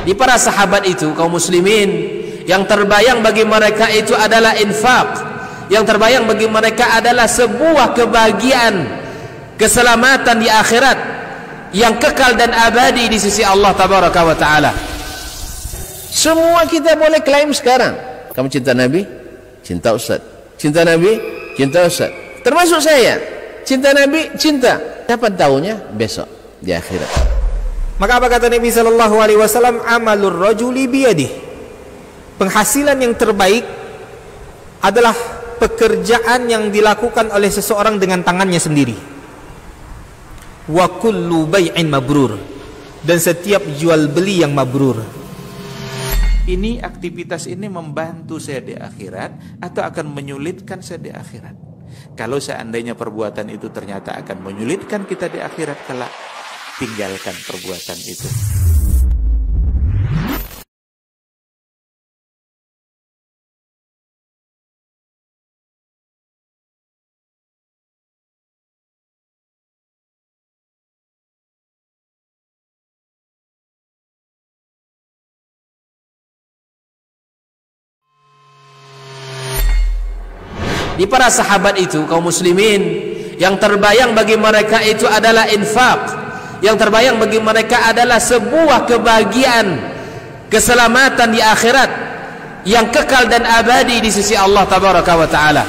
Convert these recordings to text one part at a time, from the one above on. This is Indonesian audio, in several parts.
Di para sahabat itu, kaum muslimin, yang terbayang bagi mereka itu adalah infak, yang terbayang bagi mereka adalah sebuah kebahagiaan, keselamatan di akhirat yang kekal dan abadi di sisi Allah tabaraka wa taala. Semua kita boleh klaim sekarang, kamu cinta Nabi, cinta Ustaz, cinta Nabi, cinta Ustaz, termasuk saya, cinta Nabi, cinta. Kapan tahunya? Besok di akhirat. Maka apa kata Nabi sallallahu alaihi wasallam? Amalur rajuli biyadih. Penghasilan yang terbaik adalah pekerjaan yang dilakukan oleh seseorang dengan tangannya sendiri. Wa kullu bai'in mabrur, dan setiap jual beli yang mabrur. Ini aktivitas ini membantu saya di akhirat atau akan menyulitkan saya di akhirat. Kalau seandainya perbuatan itu ternyata akan menyulitkan kita di akhirat kelak, tinggalkan perbuatan itu. Di para sahabat itu, kaum muslimin, yang terbayang bagi mereka itu adalah infak, yang terbayang bagi mereka adalah sebuah kebahagiaan, keselamatan di akhirat yang kekal dan abadi di sisi Allah tabaraka wa taala.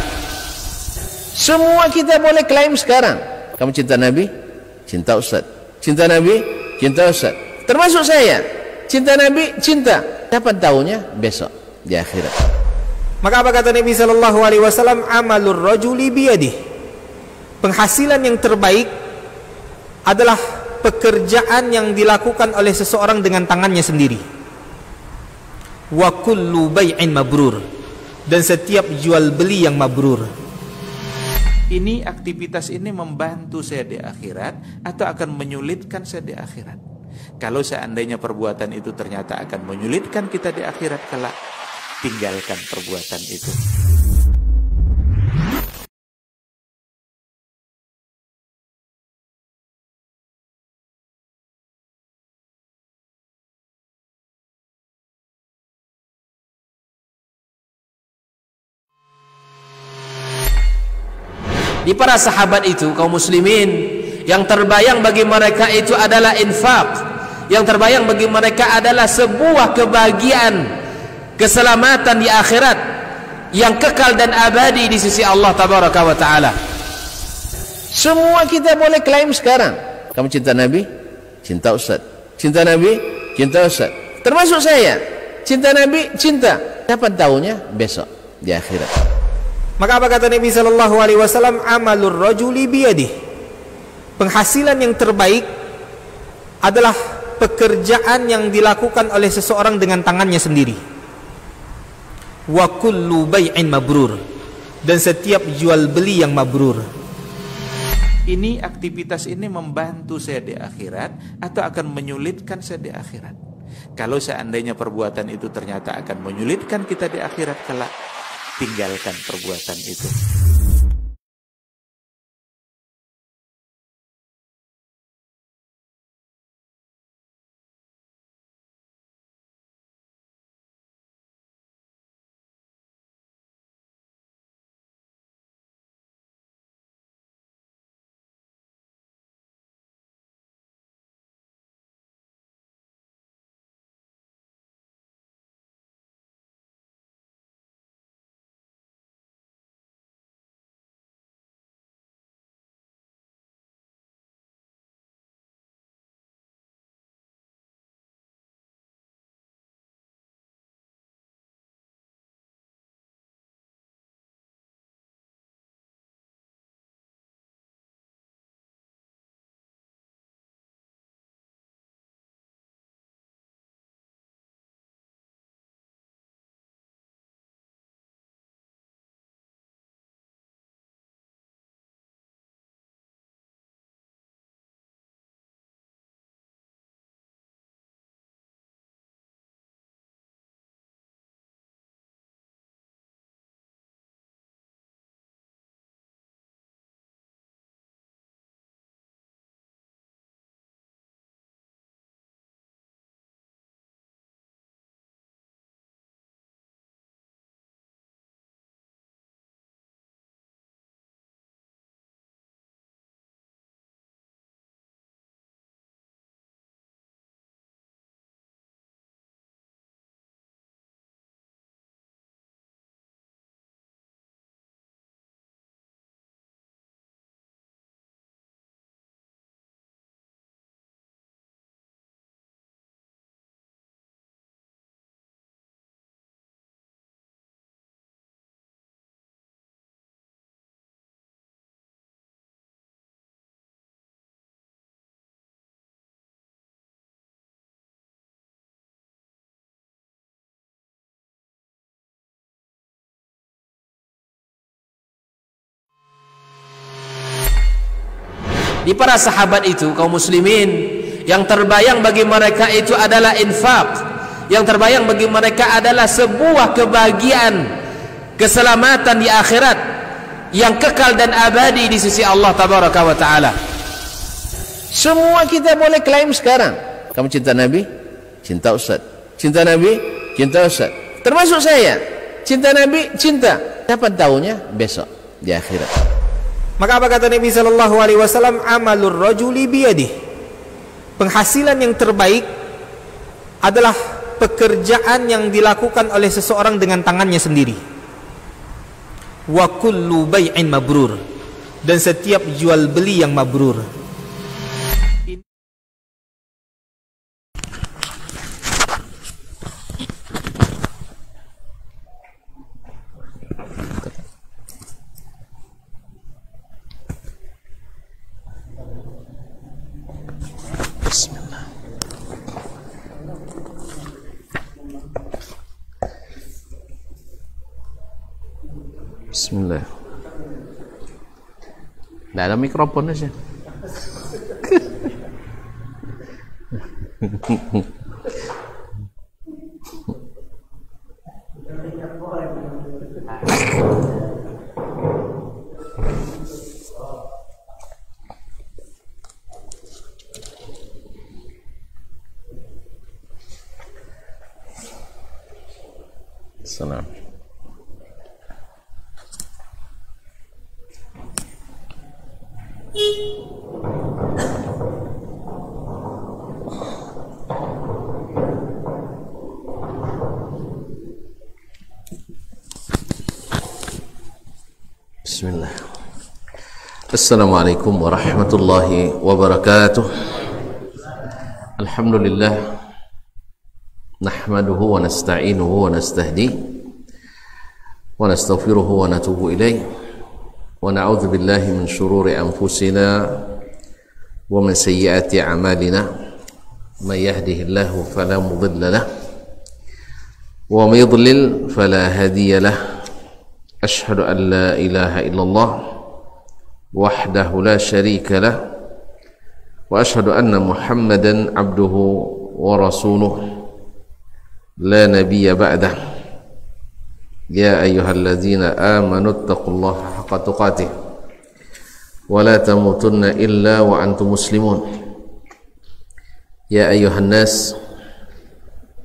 Semua kita boleh klaim sekarang, kamu cinta Nabi, cinta Ustaz, cinta Nabi, cinta Ustaz, termasuk saya, cinta Nabi, cinta. Kapan tahunya? Besok di akhirat. Maka apa kata Nabi sallallahu alaihi wasallam? Amalur rajuli biyadih. Penghasilan yang terbaik adalah pekerjaan yang dilakukan oleh seseorang dengan tangannya sendiri. Wa kullu bai'in mabrur, dan setiap jual beli yang mabrur. Ini aktivitas ini membantu saya di akhirat atau akan menyulitkan saya di akhirat. Kalau seandainya perbuatan itu ternyata akan menyulitkan kita di akhirat kelak, tinggalkan perbuatan itu. Di para sahabat itu, kaum muslimin, yang terbayang bagi mereka itu adalah infak, yang terbayang bagi mereka adalah sebuah kebahagiaan, keselamatan di akhirat yang kekal dan abadi di sisi Allah tabaraka wa taala. Semua kita boleh klaim sekarang, kamu cinta Nabi, cinta Ustaz, cinta Nabi, cinta Ustaz, termasuk saya, cinta Nabi, cinta. Kapan tahunya? Besok di akhirat. Maka apa kata Nabi sallallahu alaihi wasallam? Amalur rajuli biyadih. Penghasilan yang terbaik adalah pekerjaan yang dilakukan oleh seseorang dengan tangannya sendiri. Wa kullu bai'in mabrur, dan setiap jual beli yang mabrur. Ini aktivitas ini membantu saya di akhirat atau akan menyulitkan saya di akhirat. Kalau seandainya perbuatan itu ternyata akan menyulitkan kita di akhirat kelak, tinggalkan perbuatan itu. Di para sahabat itu, kaum muslimin, yang terbayang bagi mereka itu adalah infak, yang terbayang bagi mereka adalah sebuah kebahagiaan, keselamatan di akhirat yang kekal dan abadi di sisi Allah tabaraka wa taala. Semua kita boleh klaim sekarang. Kamu cinta Nabi? Cinta Ustaz. Cinta Nabi? Cinta Ustaz. Termasuk saya. Cinta Nabi? Cinta. Kapan tahunya? Besok di akhirat. Maka apa kata Nabi sallallahu alaihi wasallam? Amalur rajuli biyadih. Penghasilan yang terbaik adalah pekerjaan yang dilakukan oleh seseorang dengan tangannya sendiri. Wa kullu bai'in mabrur. Dan setiap jual beli yang mabrur. Bismillah. Bismillah. Nggak ada mikrofon aja. Salam. Bismillah. Assalamualaikum warahmatullahi wabarakatuh. Alhamdulillah. Nahmaduhu wa nasta'inuhu wa nastahdi wa nastaghfiruhu wa natubu ilaih wa na'udzu billahi min shururi anfusina wa min sayyiati a'malina may yahdihillahu fala mudilla lahu wa may yudlil fala hadiya lahu ashhadu an la ilaha illallah wahdahu la syarika lahu wa ashhadu anna Muhammadan abduhu wa rasuluh لا نبي بعده يا أيها الذين آمنوا اتقوا الله حق تقاته ولا تموتن إلا وأنتم مسلمون يا أيها الناس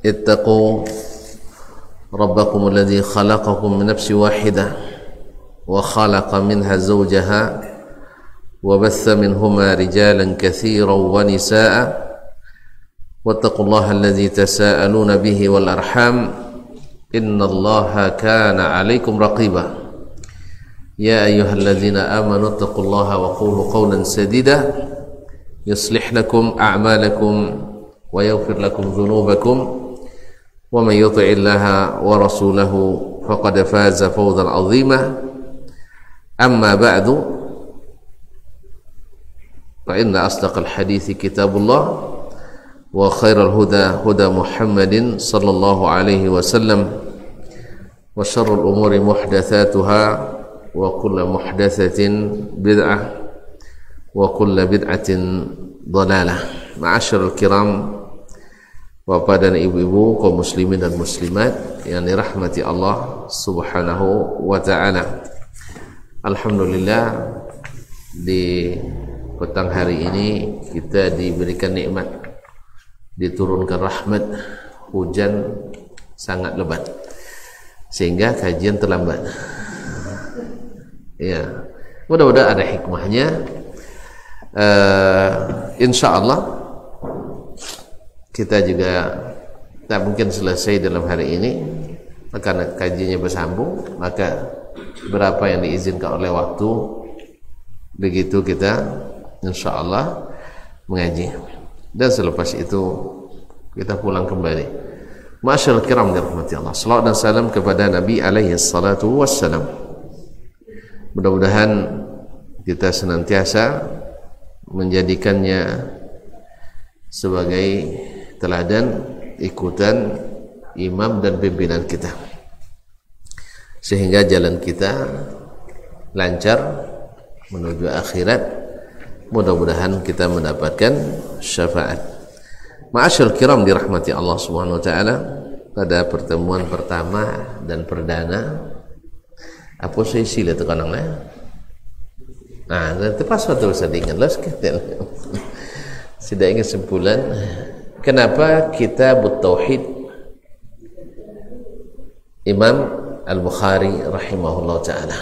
اتقوا ربكم الذي خلقكم من نفس واحدة وخلق منها زوجها وبث منهما رجالا كثيرا ونساء واتقوا الله الذي تساءلون به والأرحام إن الله كان عليكم رقيبا يا أيها الذين آمنوا اتقوا الله وقولوا قولا سديدا يصلح لكم أعمالكم ويغفر لكم ذنوبكم ومن يطع الله ورسوله فقد فاز فوزا عظيما أما بعد فإن أصدق الحديث كتاب الله وخير الهدى هدى محمد صلى الله عليه وسلم وشر الأمور محدثاتها وكل محدثة بدعة وكل بدعة ضلالة. معاشر الkiram, Bapak dan Ibu-ibu kaum muslimin dan muslimat yang dirahmati Allah Subhanahu wa taala. Alhamdulillah, di petang hari ini kita diberikan nikmat, diturunkan rahmat, hujan sangat lebat sehingga kajian terlambat. Ya, mudah-mudahan ada hikmahnya. Insya Allah kita juga tak mungkin selesai dalam hari ini karena kajiannya bersambung, maka berapa yang diizinkan oleh waktu begitu kita insya Allah mengaji. Dan selepas itu kita pulang kembali. Ma'asyiral kiram dirahmati Allah. Salawat dan salam kepada Nabi alaihi salatu wassalam. Mudah-mudahan kita senantiasa menjadikannya sebagai teladan, ikutan, imam dan pimpinan kita, sehingga jalan kita lancar menuju akhirat mudah-mudahan kita mendapatkan syafaat. Ma'asyal kiram dirahmati Allah Subhanahu wa taala, pada pertemuan pertama dan perdana apa saya sila tu kanang lah. Tepas waktu saya ingat lah sekalian. Sudah ingat sempulan. Kenapa kitab Tauhid Imam Al-Bukhari rahimahullah ta'ala?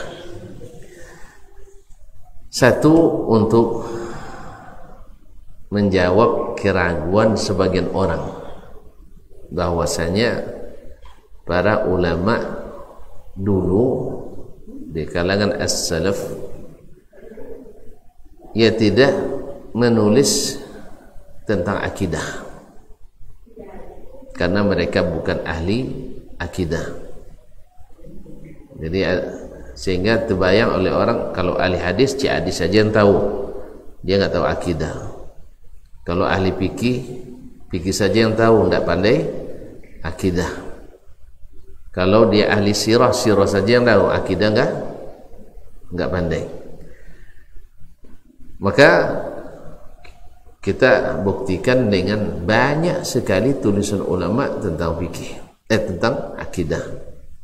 Satu, untuk menjawab keraguan sebagian orang bahwasanya para ulama dulu di kalangan as-salaf ia tidak menulis tentang akidah karena mereka bukan ahli akidah. Jadi sehingga terbayang oleh orang kalau ahli hadis, hadis saja yang tahu, dia nggak tahu akidah. Kalau ahli fikih, fikih saja yang tahu, tidak pandai akidah. Kalau dia ahli sirah, sirah saja yang tahu, akidah enggak pandai. Maka kita buktikan dengan banyak sekali tulisan ulama tentang fikih, tentang akidah,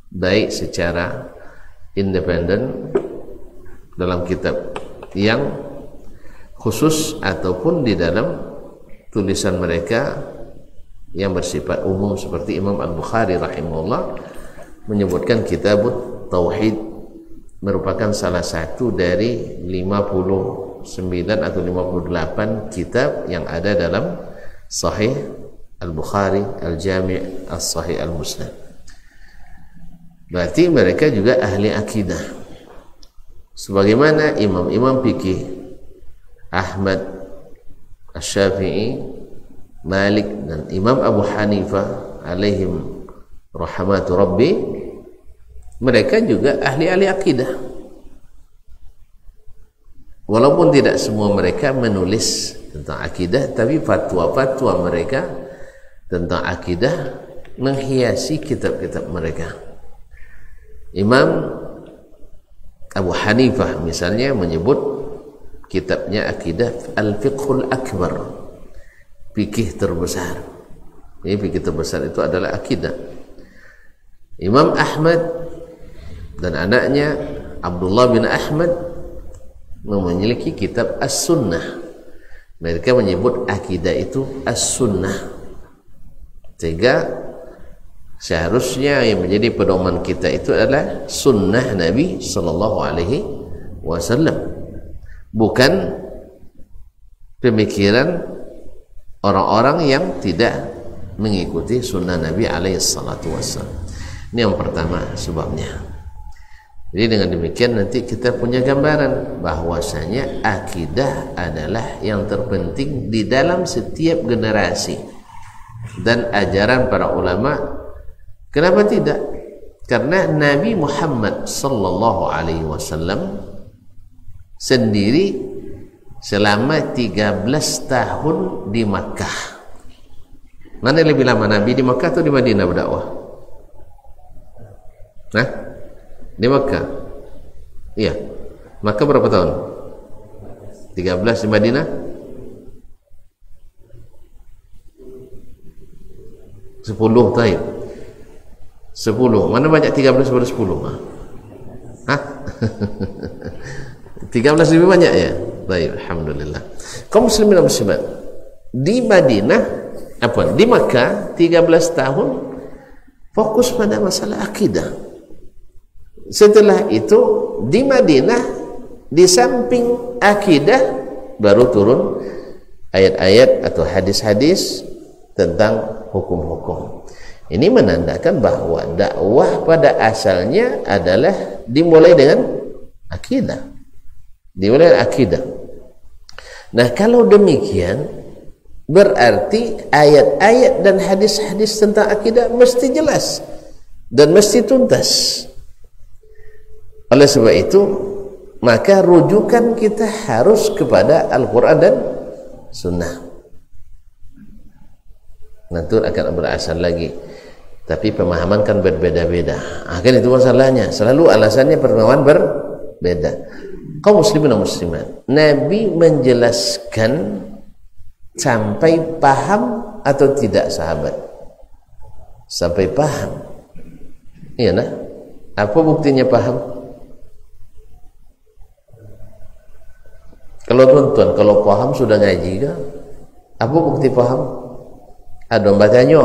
baik secara independen dalam kitab yang khusus ataupun di dalam tulisan mereka yang bersifat umum seperti Imam Al-Bukhari rahimahullah menyebutkan kitab Tauhid merupakan salah satu dari 59 atau 58 kitab yang ada dalam Sahih Al-Bukhari, Al-Jami' As-Sahih Al-Musnad. Berarti mereka juga ahli akidah. Sebagaimana imam-imam fikih Ahmad, Asy-Syafi'i, Malik dan Imam Abu Hanifah alaihim rahmatu Rabbi, mereka juga ahli-ahli akidah. Walaupun tidak semua mereka menulis tentang akidah, tapi fatwa-fatwa mereka tentang akidah menghiasi kitab-kitab mereka. Imam Abu Hanifah misalnya menyebut kitabnya akidah Al-Fiqhul Akbar, fikih terbesar. Ini fikih terbesar itu adalah akidah. Imam Ahmad dan anaknya Abdullah bin Ahmad memiliki kitab As-Sunnah. Mereka menyebut akidah itu As-Sunnah. Sehingga seharusnya yang menjadi pedoman kita itu adalah sunnah Nabi sallallahu alaihi wasallam, bukan pemikiran orang-orang yang tidak mengikuti sunnah Nabi alaihi salatu wassalam. Ini yang pertama sebabnya. Jadi dengan demikian nanti kita punya gambaran bahwasanya akidah adalah yang terpenting di dalam setiap generasi dan ajaran para ulama. Kenapa tidak? Karena Nabi Muhammad sallallahu alaihi wasallam sendiri selama 13 tahun di Makkah. Mana yang lebih lama, Nabi di Makkah atau di Madinah berdakwah? Nah, di Makkah. Iya. Makkah berapa tahun? 13, di Madinah 10 tahun. 10. Mana banyak 13 pada 10? Hah? 13 lebih banyak ya? Baik, alhamdulillah. Kaum muslimin dan muslimat di Madinah, di Makkah 13 tahun fokus pada masalah akidah. Setelah itu di Madinah di samping akidah baru turun ayat-ayat atau hadis-hadis tentang hukum-hukum. Ini menandakan bahwa dakwah pada asalnya adalah dimulai dengan akidah. Dimulai dengan akidah. Nah, kalau demikian berarti ayat-ayat dan hadis-hadis tentang akidah mesti jelas dan mesti tuntas. Oleh sebab itu, maka rujukan kita harus kepada Al-Quran dan Sunnah. Nanti akan berasal lagi. Tapi pemahaman kan berbeda-beda. Kan itu masalahnya. Selalu alasannya pemahaman berbeda. kaum muslimin dan muslimat, Nabi menjelaskan sampai paham atau tidak sahabat? Sampai paham. Iya nah? Apa buktinya paham? Kalau tuan-tuan, kalau paham sudah ngaji kan? Apa bukti paham? Ada bacanya?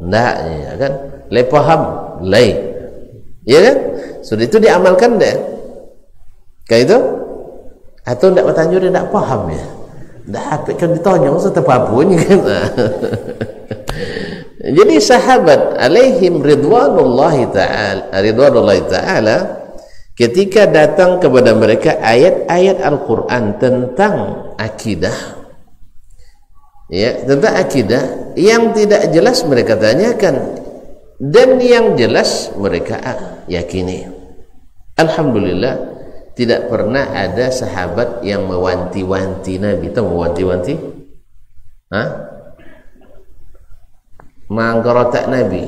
Enggak, ya kan? Le paham, le. Ya kan? Sudah itu diamalkan deh. Kayak itu? Atau enggak bertanya dia enggak paham ya? Enggak apa kan ditanya tetap apa ini kan? Jadi sahabat alaihim ridwanullahi ta'ala ketika datang kepada mereka ayat-ayat Al-Quran tentang akidah, ya, tentang akidah yang tidak jelas mereka tanyakan dan yang jelas mereka yakini. Alhamdulillah tidak pernah ada sahabat yang mewanti-wanti Nabi. Tahu mewanti-wanti? Hah? Menggerotak Nabi.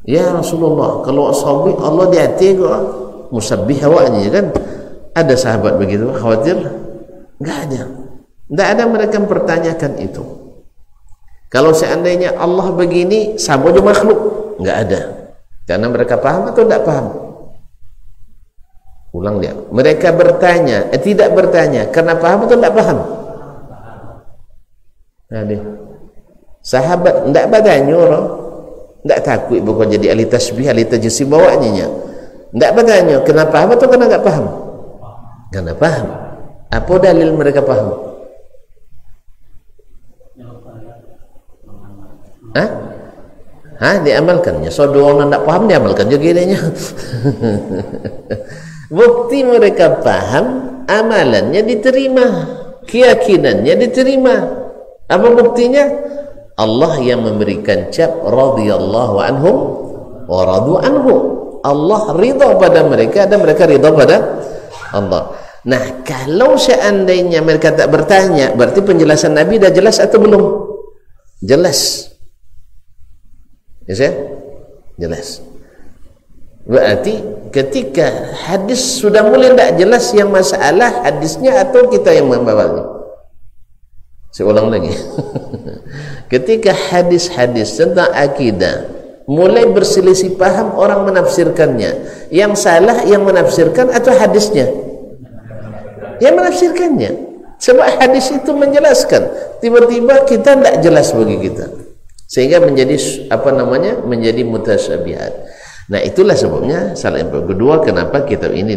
Ya Rasulullah, kalau sahabat Allah di hati kok musabbih awaknya kan? Ada sahabat begitu khawatir? Enggak ada. Enggak ada mereka mempertanyakan itu. Kalau seandainya Allah begini sama aja makhluk, enggak ada. Karena mereka paham atau tidak paham? Ulang dia. Mereka bertanya, tidak bertanya karena paham atau tidak paham? Ada. Sahabat tidak bertanya orang, tidak takut bukan jadi ahli tasbih, ahli tajsim bawanya. Tidak bertanya kenapa paham atau kenapa tidak paham? Karena paham. Apa dalil mereka paham? Hah? Hah? Diamalkannya. So dua orang tidak paham diamalkan juga idenya. Bukti mereka paham, amalannya diterima, keyakinannya diterima. Apa buktinya? Allah yang memberikan cap radhiyallahu anhum wa radu anhu. Allah ridha pada mereka dan mereka ridha pada Allah. Nah, kalau seandainya mereka tak bertanya, berarti penjelasan Nabi dah jelas atau belum? Jelas. Ya, saya? Jelas. Berarti ketika hadis sudah mulai tidak jelas yang masalah hadisnya atau kita yang membawanya. Saya ulang lagi. Ketika hadis-hadis tentang akidah mulai berselisih paham, orang menafsirkannya, yang salah yang menafsirkan atau hadisnya? Yang menafsirkannya. Sebab hadis itu menjelaskan, tiba-tiba kita tidak jelas bagi kita, sehingga menjadi menjadi mutasyabihat. Nah, itulah sebabnya salah yang kedua kenapa kitab ini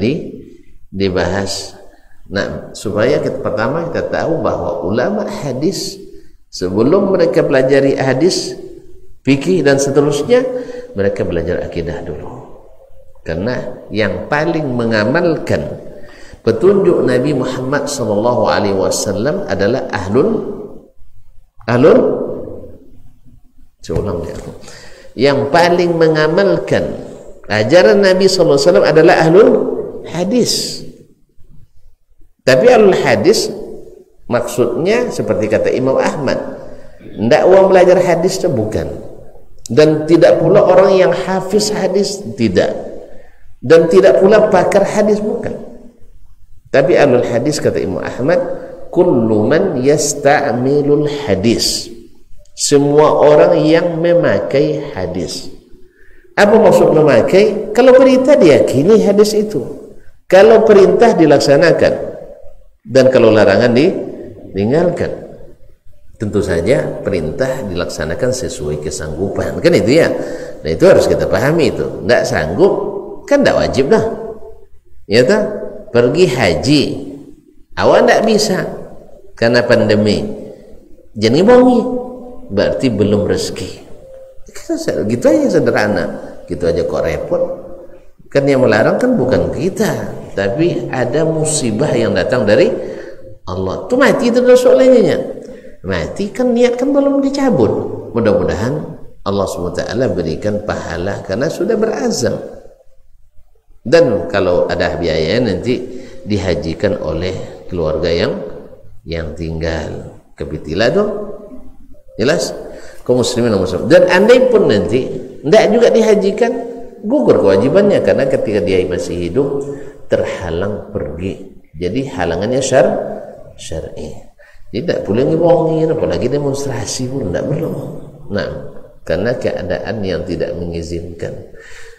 dibahas. Nah, supaya pertama kita tahu bahwa ulama hadis sebelum mereka pelajari hadis, fikih dan seterusnya, mereka belajar akidah dulu. Karena yang paling mengamalkan petunjuk Nabi Muhammad SAW adalah yang paling mengamalkan ajaran Nabi SAW adalah ahlul hadis. Tapi ahlul hadis maksudnya seperti kata Imam Ahmad, tidak orang belajar hadis itu bukan, dan tidak pula orang yang hafiz hadis, tidak, dan tidak pula pakar hadis, bukan. Tapi ahlul hadis kata Imam Ahmad, kullu man yasta'milul hadis, semua orang yang memakai hadis. Apa maksud memakai? Kalau perintah diyakini hadis itu, kalau perintah dilaksanakan, dan kalau larangan ditinggalkan. Tentu saja perintah dilaksanakan sesuai kesanggupan, kan itu ya. Nah, itu harus kita pahami itu. Tidak sanggup kan tidak wajib dah, ya tak? Pergi haji awak tidak bisa karena pandemi, jadi bongi, berarti belum rezeki. Gitu aja sederhana, gitu aja kok repot. Kan yang melarang kan bukan kita, tapi ada musibah yang datang dari Allah. Itu mati itu soalnya. Mati kan niat kan belum dicabut. Mudah-mudahan Allah SWT berikan pahala karena sudah berazam. Dan kalau ada biaya nanti dihajikan oleh keluarga yang tinggal. Kepitilah dong. Jelas? Kaum muslimin dan muslimat. Dan andai pun nanti tidak juga dihajikan, gugur kewajibannya, karena ketika dia masih hidup terhalang pergi. Jadi halangannya syar'i. Tidak boleh ngibongin, apalagi demonstrasi pun tidak perlu. Nah, karena keadaan yang tidak mengizinkan.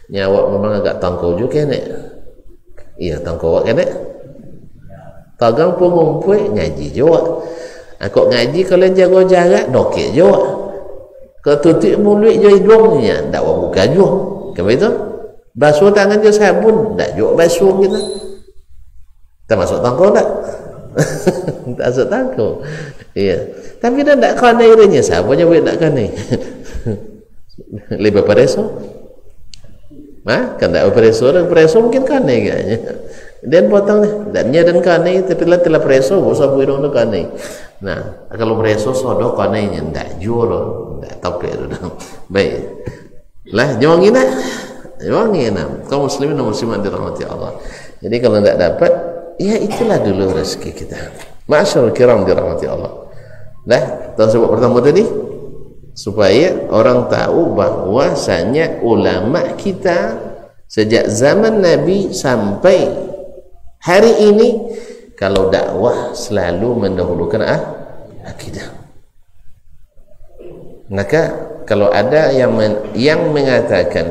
Nyawa memang agak tangkau juga nek. Iya tangkau kan nek. Tagang pengumpul ngaji juga. Aku ngaji kalau jago jarak dokek juga. Kalau tutup mulut je hidungnya, tak buka juga. Kenapa itu? Basuh tangan je sabun, tak juga basuh kita. Tak masuk tangkau tak? Tak masuk tangkau. Iya. Tapi dah tak kena airnya, siapa je boleh tak kena? Lebih preso? Kan tak preso, dan preso mungkin kena kayaknya. Dan potong dan dan kane tapi telah preso usah buirong tu kane. Nah, kalau preso sodok kane nya ndak jual, ndak tahu itu dah. Baik. Lah jangan gina. Jangan gina. Kaum muslimin dan muslimat dirahmati Allah. Jadi kalau ndak dapat, ya itulah dulu rezeki kita. Ma'asyiral kiram dirahmati Allah. Nah, tahun sebab pertama tadi supaya orang tahu bahwasanya ulama kita sejak zaman Nabi sampai hari ini kalau dakwah selalu mendahulukan akidah. Maka kalau ada yang mengatakan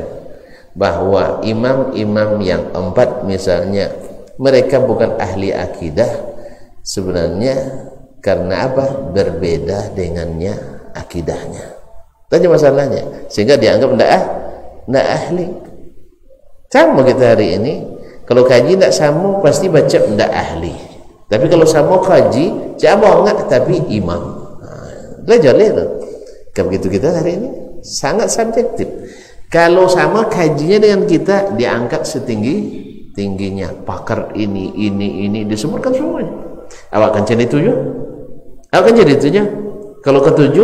bahwa imam-imam yang 4 misalnya mereka bukan ahli akidah, sebenarnya karena apa? Berbeda dengannya akidahnya. Tanya masalahnya sehingga dianggap tidak ahli. Sama kita hari ini kalau kaji tidak sama pasti baca tidak ahli. Tapi kalau sama kaji siapa enggak tapi imam. Belajar itu. Begitu kita hari ini sangat subjektif. Kalau sama kajinya dengan kita diangkat setinggi-tingginya. Pakar ini disebutkan semuanya. Awak akan jadi 7? Awak akan jadi 7? Kalau ke-7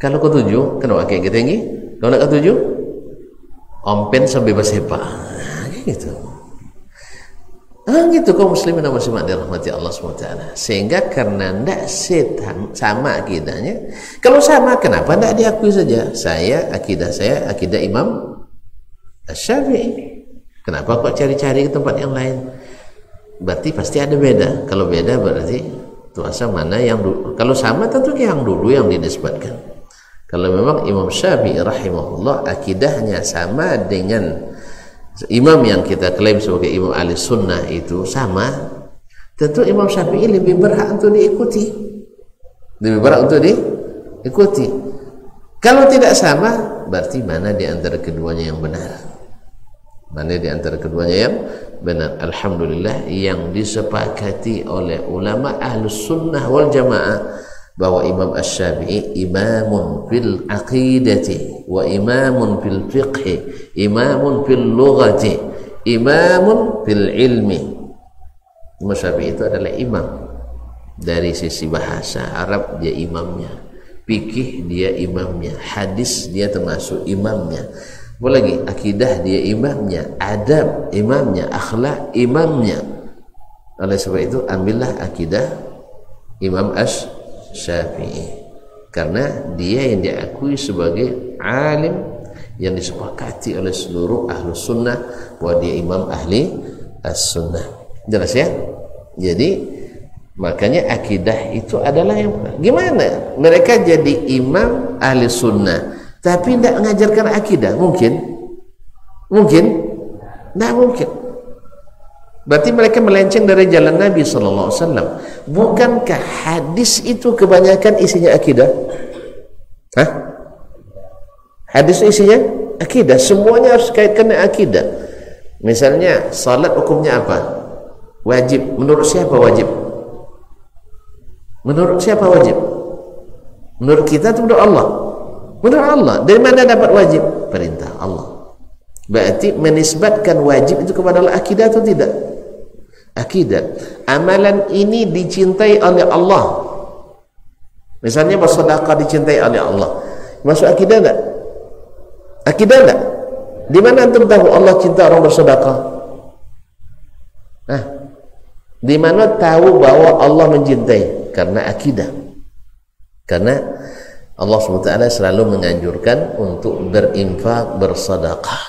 kalau ke-7 kenapa kayak tinggi? Kalau nak ke-7 ompen sampai bersepa. Gitu. Gitu kaum muslimin dan muslimat dirahmati Allah SWT. Sehingga karena tidak sama akidahnya. Kalau sama kenapa tidak diakui saja? Akidah Imam Asy-Syafi'i. Kenapa kok cari-cari ke tempat yang lain? Berarti pasti ada beda. Kalau beda berarti tuasa mana yang dulu. Kalau sama tentu yang dulu yang dinisbatkan. Kalau memang Imam Syafi'i rahimahullah akidahnya sama dengan imam yang kita klaim sebagai imam ahli sunnah itu sama, tentu Imam Syafi'i lebih berhak untuk diikuti. Kalau tidak sama, berarti mana di antara keduanya yang benar? Alhamdulillah yang disepakati oleh ulama ahlus sunnah wal jamaah bahwa Imam Asy-Syafi'i imamun fil aqidati wa imamun fil fiqhi, imamun fil lughati, imamun fil ilmi. Imam Syafi'i itu adalah imam dari sisi bahasa Arab, dia imamnya, fikih dia imamnya, hadis dia termasuk imamnya, apalagi akidah dia imamnya, adab imamnya, akhlak imamnya. Oleh sebab itu ambillah akidah Imam Asy-Syafi'i karena dia yang diakui sebagai alim yang disepakati oleh seluruh ahlu sunnah bahwa dia imam ahli as-sunnah. Jelas ya? Jadi makanya akidah itu adalah yang gimana mereka jadi imam ahli sunnah tapi tidak mengajarkan akidah? Mungkin? Tidak mungkin. Berarti mereka melenceng dari jalan Nabi SAW. Bukankah hadis itu kebanyakan isinya akidah? Hadis isinya akidah. Semuanya harus kaitkan dengan akidah. Misalnya salat hukumnya apa? Wajib. Menurut siapa wajib? Menurut siapa wajib? Menurut kita atau menurut Allah? Menurut Allah. Dari mana dapat wajib? Perintah Allah. Berarti menisbatkan wajib itu kepada Allah akidah atau tidak? Akidah. Amalan ini dicintai oleh Allah. Misalnya bersedekah dicintai oleh Allah. Masuk akidah enggak? Akidah enggak? Di mana antum tahu Allah cinta orang bersedekah? Di mana tahu bahwa Allah mencintai? Karena akidah. Karena Allah SWT selalu menganjurkan untuk berinfak, bersedekah.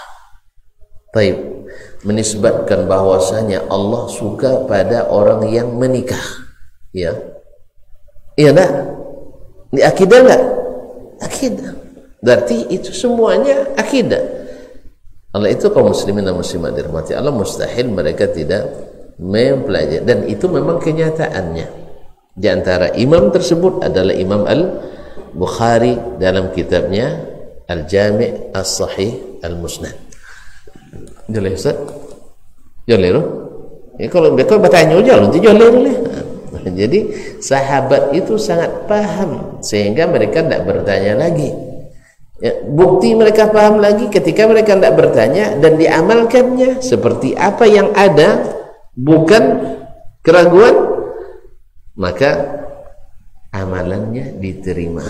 Taib, menisbatkan bahwasanya Allah suka pada orang yang menikah. Ya, iya enggak? Ini akidah enggak? Akidah. Berarti itu semuanya akidah. Allah itu kaum muslimin dan muslimat dirahmati Allah, mustahil mereka tidak mempelajari, dan itu memang kenyataannya. Di antara imam tersebut adalah Imam Al-Bukhari dalam kitabnya Al-Jami' As-Sahih Al-Musnad. Jelas Ustaz? Jelas. Ya, kalau mereka bertanya aja nanti jelas. Jadi sahabat itu sangat paham sehingga mereka tidak bertanya lagi. Ya, bukti mereka paham lagi ketika mereka tidak bertanya dan diamalkannya seperti apa yang ada, bukan keraguan, maka amalannya diterima.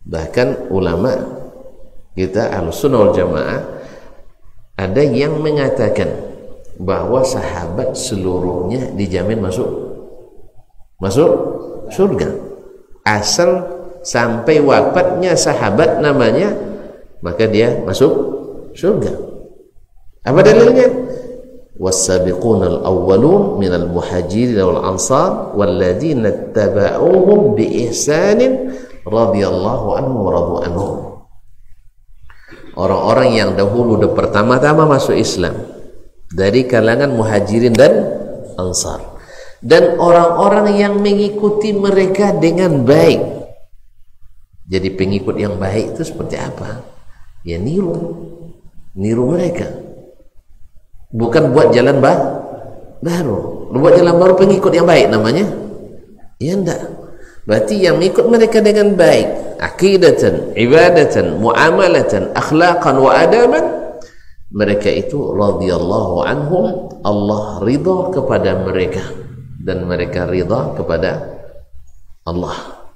Bahkan ulama kita Ahlussunnah wal Jamaah ada yang mengatakan bahwa sahabat seluruhnya dijamin masuk surga asal sampai wafatnya sahabat namanya, maka dia masuk surga. Apa dalilnya? Was-sabiquna al-awwalun minal muhajirin wal ansar walladzina ittaba'uuhum bi ihsanin radhiyallahu anhum wa radu anhum. Orang-orang yang dahulu pertama-tama masuk Islam dari kalangan muhajirin dan ansar, dan orang-orang yang mengikuti mereka dengan baik. Jadi pengikut yang baik itu seperti apa? Ya niru mereka. Bukan buat jalan baru. Buat jalan baru pengikut yang baik namanya? Ya enggak. Berarti yang mengikut mereka dengan baik, aqidatan, ibadatan, muamalatan, akhlaqan wa adaban, mereka itu radhiyallahu anhum, Allah ridha kepada mereka dan mereka ridha kepada Allah.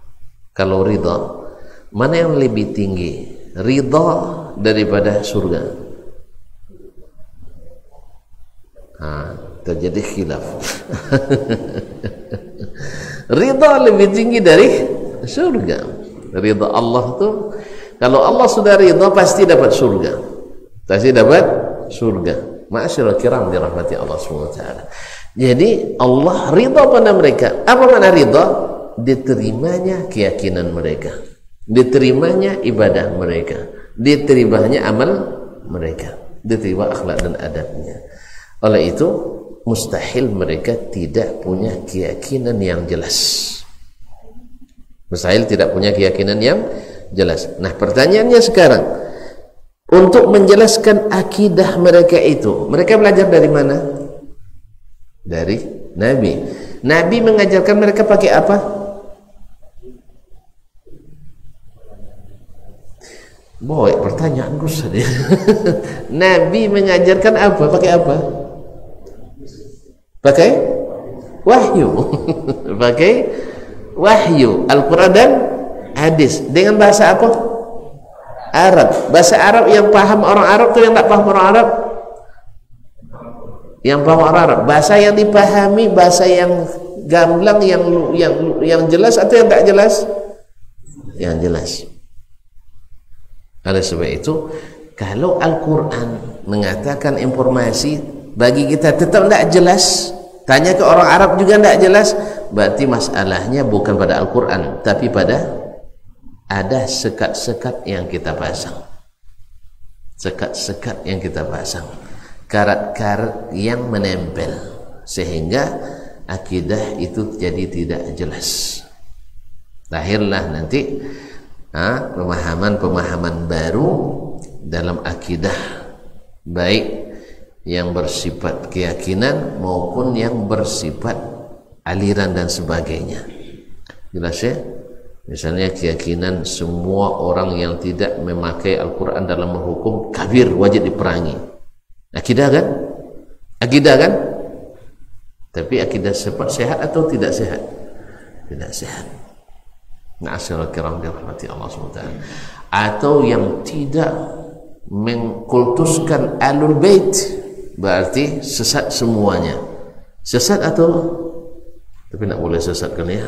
Kalau ridha, mana yang lebih tinggi? Ridha daripada surga? Terjadi khilaf. Ridha lebih tinggi dari surga. Ridha Allah tuh, kalau Allah sudah ridha pasti dapat surga. Pasti dapat surga. Ma'asyiral kiram dirahmati Allah SWT. Jadi Allah ridha pada mereka. Apa makna ridha? Diterimanya keyakinan mereka, diterimanya ibadah mereka, diterimanya amal mereka, diterima akhlak dan adabnya. Oleh itu mustahil mereka tidak punya keyakinan yang jelas. Mustahil tidak punya keyakinan yang jelas. Nah, pertanyaannya sekarang, untuk menjelaskan akidah mereka itu, mereka belajar dari mana? Dari Nabi. Nabi mengajarkan mereka pakai apa? Boy, pertanyaan gue sedih. Nabi mengajarkan apa? Pakai apa? Pakai wahyu. Pakai wahyu, Al-Quran dan hadis. Dengan bahasa apa? Arab. Bahasa Arab yang paham orang Arab atau yang tak paham orang Arab? Yang paham orang Arab. Bahasa yang dipahami, bahasa yang gamblang, yang jelas atau yang tak jelas? Yang jelas. Oleh sebab itu, kalau Al-Quran mengatakan informasi bagi kita tetap tidak jelas, tanya ke orang Arab juga tidak jelas, berarti masalahnya bukan pada Al-Quran, tapi pada ada sekat-sekat yang kita pasang. Sekat-sekat yang kita pasang, karat-karat yang menempel, sehingga akidah itu jadi tidak jelas. Lahirlah nanti pemahaman-pemahaman baru dalam akidah, baik yang bersifat keyakinan maupun yang bersifat aliran dan sebagainya. Jelas ya? Misalnya keyakinan semua orang yang tidak memakai Al-Quran dalam menghukum kafir, wajib diperangi. Akidah kan? Akidah kan? Tapi akidah sehat atau tidak sehat? Tidak sehat. Ma'asyiral kiram dirahmati Allah SWT. Atau yang tidak mengkultuskan Ahlul Bait, berarti sesat semuanya. Sesat atau, tapi tidak boleh sesat kan ya?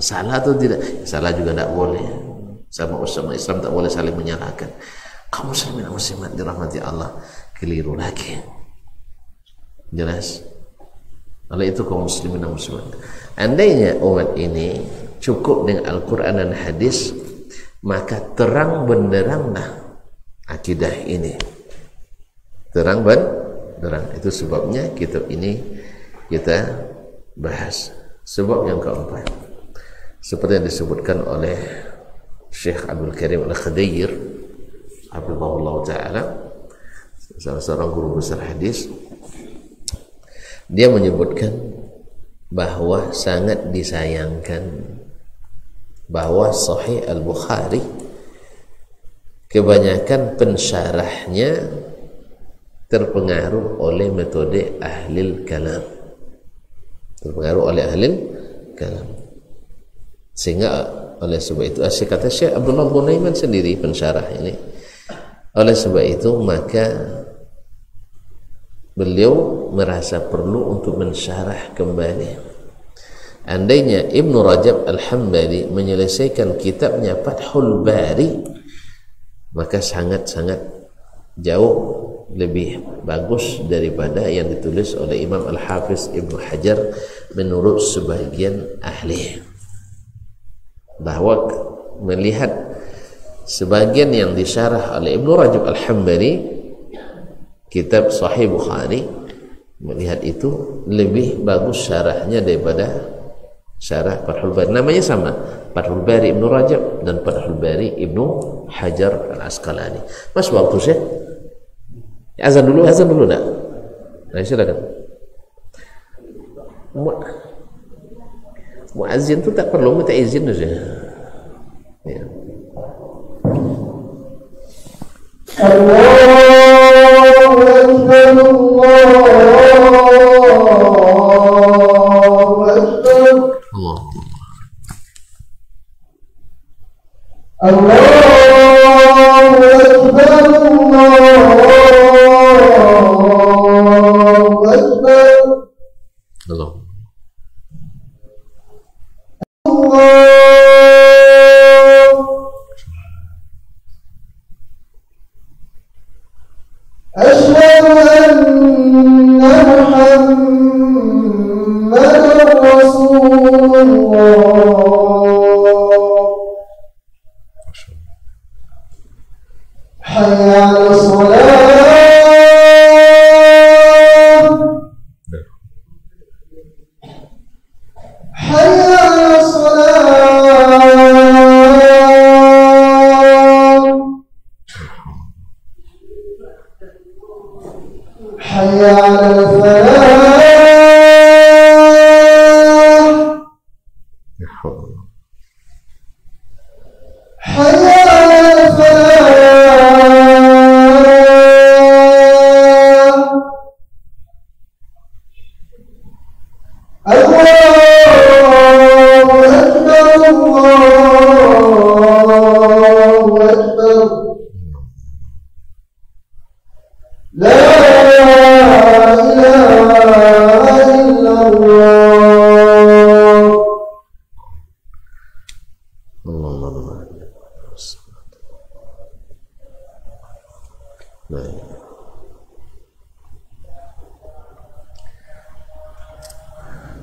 Salah atau tidak? Salah juga tidak boleh. sama umat Islam tak boleh saling menyalahkan. Kaum muslimin dan muslimat dirahmati Allah, keliru lagi. Jelas? Oleh itu kaum muslimin dan muslimat, andainya umat ini cukup dengan Al-Quran dan hadis, maka terang benderanglah akidah ini. Terang benderang. Itu sebabnya kitab ini kita bahas. Sebab yang keempat, seperti yang disebutkan oleh Syekh Abdul Karim Al-Khadayir hafizahullah ta'ala, salah seorang guru besar hadis, dia menyebutkan bahwa sangat disayangkan bahwa Sahih Al-Bukhari kebanyakan pensyarahnya terpengaruh oleh metode ahlil kalam, terpengaruh oleh ahlil kalam, sehingga oleh sebab itu kata Syekh Abdullah Ghunaiman sendiri pensyarah ini, oleh sebab itu maka beliau merasa perlu untuk mensyarah kembali. Andainya Ibn Rajab Al-Hambali menyelesaikan kitabnya Fathul Bari, maka sangat-sangat jauh lebih bagus daripada yang ditulis oleh Imam Al-Hafiz Ibn Hajar menurut sebagian ahli. Bahwa melihat sebagian yang disyarah oleh Ibn Rajab Al-Hambali kitab Sahih Bukhari, melihat itu lebih bagus syarahnya daripada syarah Fathul Bari. Namanya sama, Fathul Bari Ibn Rajab dan Fathul Bari Ibn Hajar Al-Asqalani. Mas waktu Syekh, azan dulu nak. Nah, silakan. Muazzin itu tak perlu minta izin saja. Ya.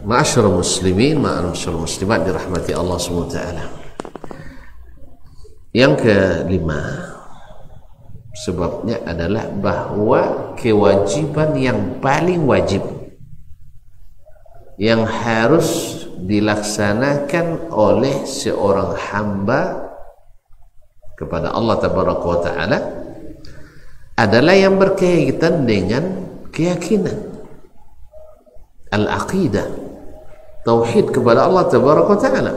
Ma'asyiral muslimin, ma'asyiral muslimat dirahmati Allah SWT. Yang kelima, sebabnya adalah bahwa kewajiban yang paling wajib yang harus dilaksanakan oleh seorang hamba kepada Allah Tabaraka wa Ta'ala adalah yang berkaitan dengan keyakinan, al-aqidah, tauhid kepada Allah Tabaraka wa Ta'ala.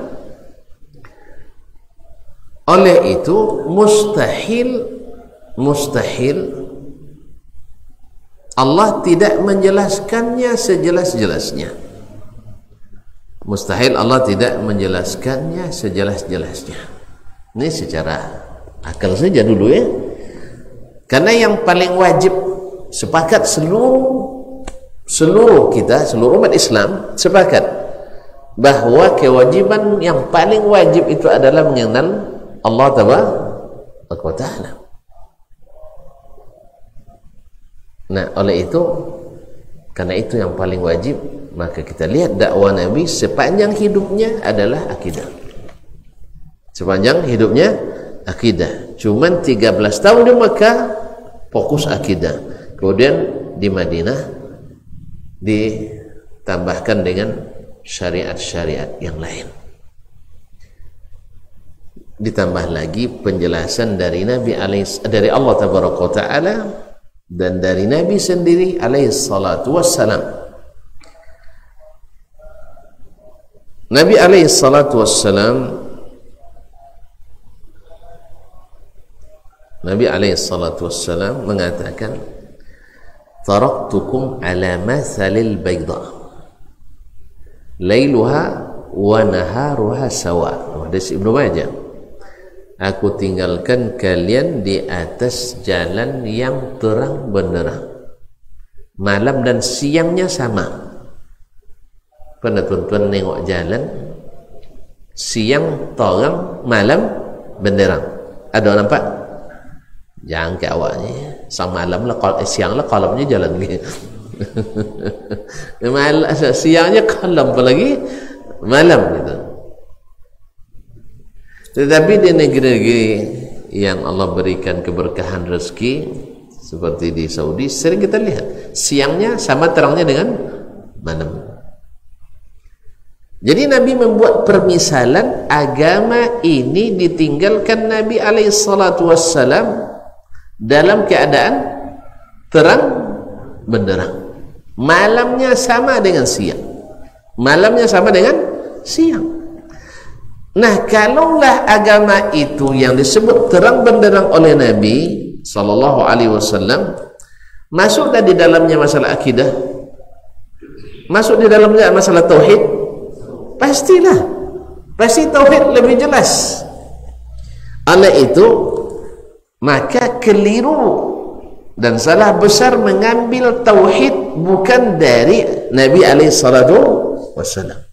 Oleh itu mustahil Allah tidak menjelaskannya sejelas-jelasnya. Mustahil Allah tidak menjelaskannya sejelas-jelasnya. Ini secara akal saja dulu ya. Karena yang paling wajib, sepakat seluruh kita, seluruh umat Islam sepakat bahwa kewajiban yang paling wajib itu adalah mengenal Allah tabaraka wa ta'ala. Nah, oleh itu, karena itu yang paling wajib, maka kita lihat dakwah Nabi sepanjang hidupnya adalah akidah. Sepanjang hidupnya akidah. Cuman 13 tahun di Mekah fokus akidah. Kemudian di Madinah ditambahkan dengan syariat-syariat yang lain. Ditambah lagi penjelasan dari dari Allah tabaraka wa ta'ala dan dari Nabi sendiri alaihi salatu wassalam. Nabi alaihi salatu wassalam mengatakan, taraktukum ala mathalil bayda lailuha wa naharuha sawa. Hadis Ibnu Majah. Aku tinggalkan kalian di atas jalan yang terang benderang, malam dan siangnya sama. Pernah tuan-tuan nengok jalan siang terang, malam benderang? Ada orang nampak? Jangan ke awaknya sang malam lah, siang lah kalamnya jalan lagi. Siangnya kalam, apalagi malam gitu. Tetapi di negeri-negeri yang Allah berikan keberkahan rezeki seperti di Saudi, sering kita lihat siangnya sama terangnya dengan malam. Jadi Nabi membuat permisalan agama ini ditinggalkan Nabi alaihi salatu wassalam dalam keadaan terang benderang. Malamnya sama dengan siang. Malamnya sama dengan siang. Nah, kalaulah agama itu yang disebut terang benderang oleh Nabi sallallahu alaihi wasallam, masuk di dalamnya masalah akidah, masuk di dalamnya masalah tauhid, pastilah, pasti tauhid lebih jelas. Oleh itu, maka keliru dan salah besar mengambil tauhid bukan dari Nabi alaihi salatu wasallam.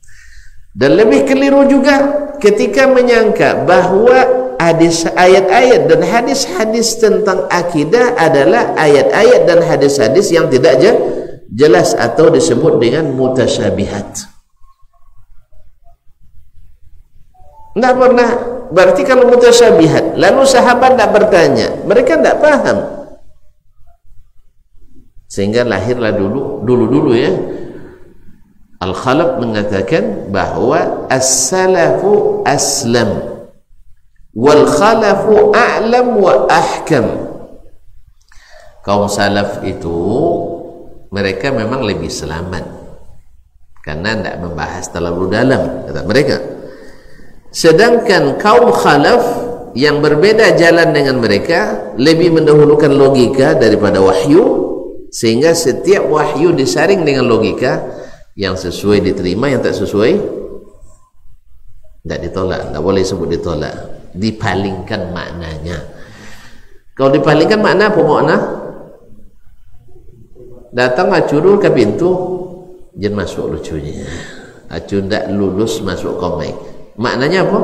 Dan lebih keliru juga ketika menyangka bahawa ayat-ayat dan hadis-hadis tentang akidah adalah ayat-ayat dan hadis-hadis yang tidak jelas atau disebut dengan mutasyabihat. Tidak pernah. Berarti kalau mutasyabihat, lalu sahabat tidak bertanya, mereka tidak paham, sehingga lahirlah dulu ya, Al-Khalaf mengatakan bahawa as-salafu aslam wal khalafu a'lam wa ahkam. Kaum salaf itu mereka memang lebih selamat karena tidak membahas terlalu dalam, kata mereka. Sedangkan kaum khalaf yang berbeda jalan dengan mereka lebih mendahulukan logika daripada wahyu, sehingga setiap wahyu disaring dengan logika. Yang sesuai diterima, yang tak sesuai tidak ditolak. Tak boleh sebut ditolak, dipalingkan maknanya. Kalau dipalingkan makna apa makna? Datang acurul ke pintu, jangan masuk lucunya. Acur tak lulus masuk komai. Maknanya apa?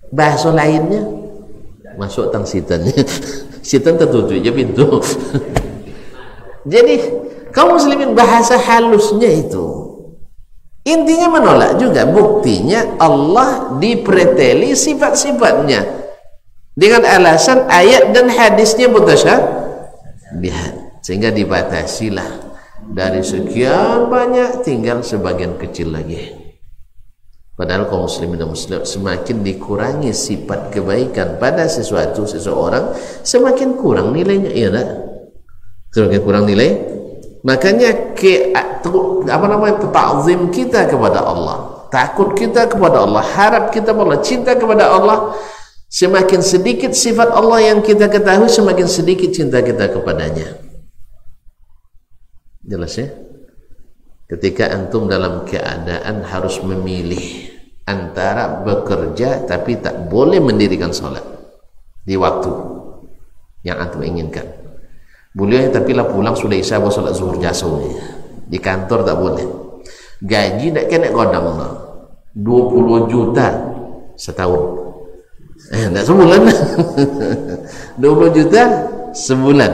Bahasa lainnya masuk tang sitannya. Sitan tertutup je pintu. Jadi kaum muslimin bahasa halusnya itu intinya menolak juga. Buktinya Allah dipreteli sifat-sifatnya dengan alasan ayat dan hadisnya mutasyabihat, sehingga dibatasilah dari sekian banyak tinggal sebagian kecil lagi. Padahal kaum muslimin dan muslimat semakin dikurangi sifat kebaikan pada seseorang, semakin kurang nilainya, iya tak? Semakin kurang nilai. Makanya ta'zim kita kepada Allah, takut kita kepada Allah, harap kita kepada Allah, cinta kepada Allah, semakin sedikit sifat Allah yang kita ketahui, semakin sedikit cinta kita kepadanya. Jelas ya? Ketika antum dalam keadaan harus memilih antara bekerja tapi tak boleh mendirikan sholat di waktu yang antum inginkan, boleh tapi lah pulang sudah isya buat sholat zuhur jasuh, di kantor tak boleh, gaji tak kena godang lah, 20 juta setahun. Enggak sebulan. 20 juta sebulan.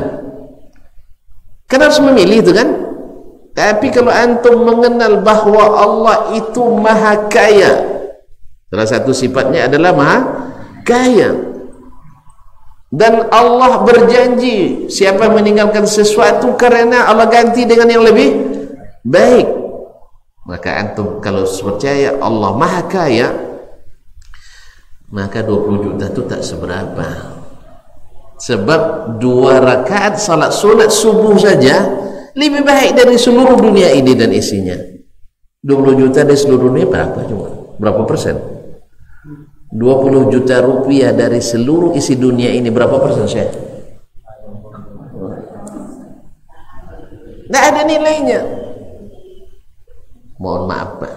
Kan harus memilih itu kan? Tapi kalau antum mengenal bahwa Allah itu maha kaya, salah satu sifatnya adalah maha kaya, dan Allah berjanji siapa meninggalkan sesuatu karena Allah ganti dengan yang lebih baik, maka antum kalau percaya Allah maha kaya, maka 20 juta itu tak seberapa. Sebab 2 rakaat salat sunat subuh saja lebih baik dari seluruh dunia ini dan isinya. 20 juta dari seluruh dunia berapa cuma? Berapa persen? 20 juta rupiah dari seluruh isi dunia ini berapa persen saya? Nggak ada nilainya. Mohon maaf Pak.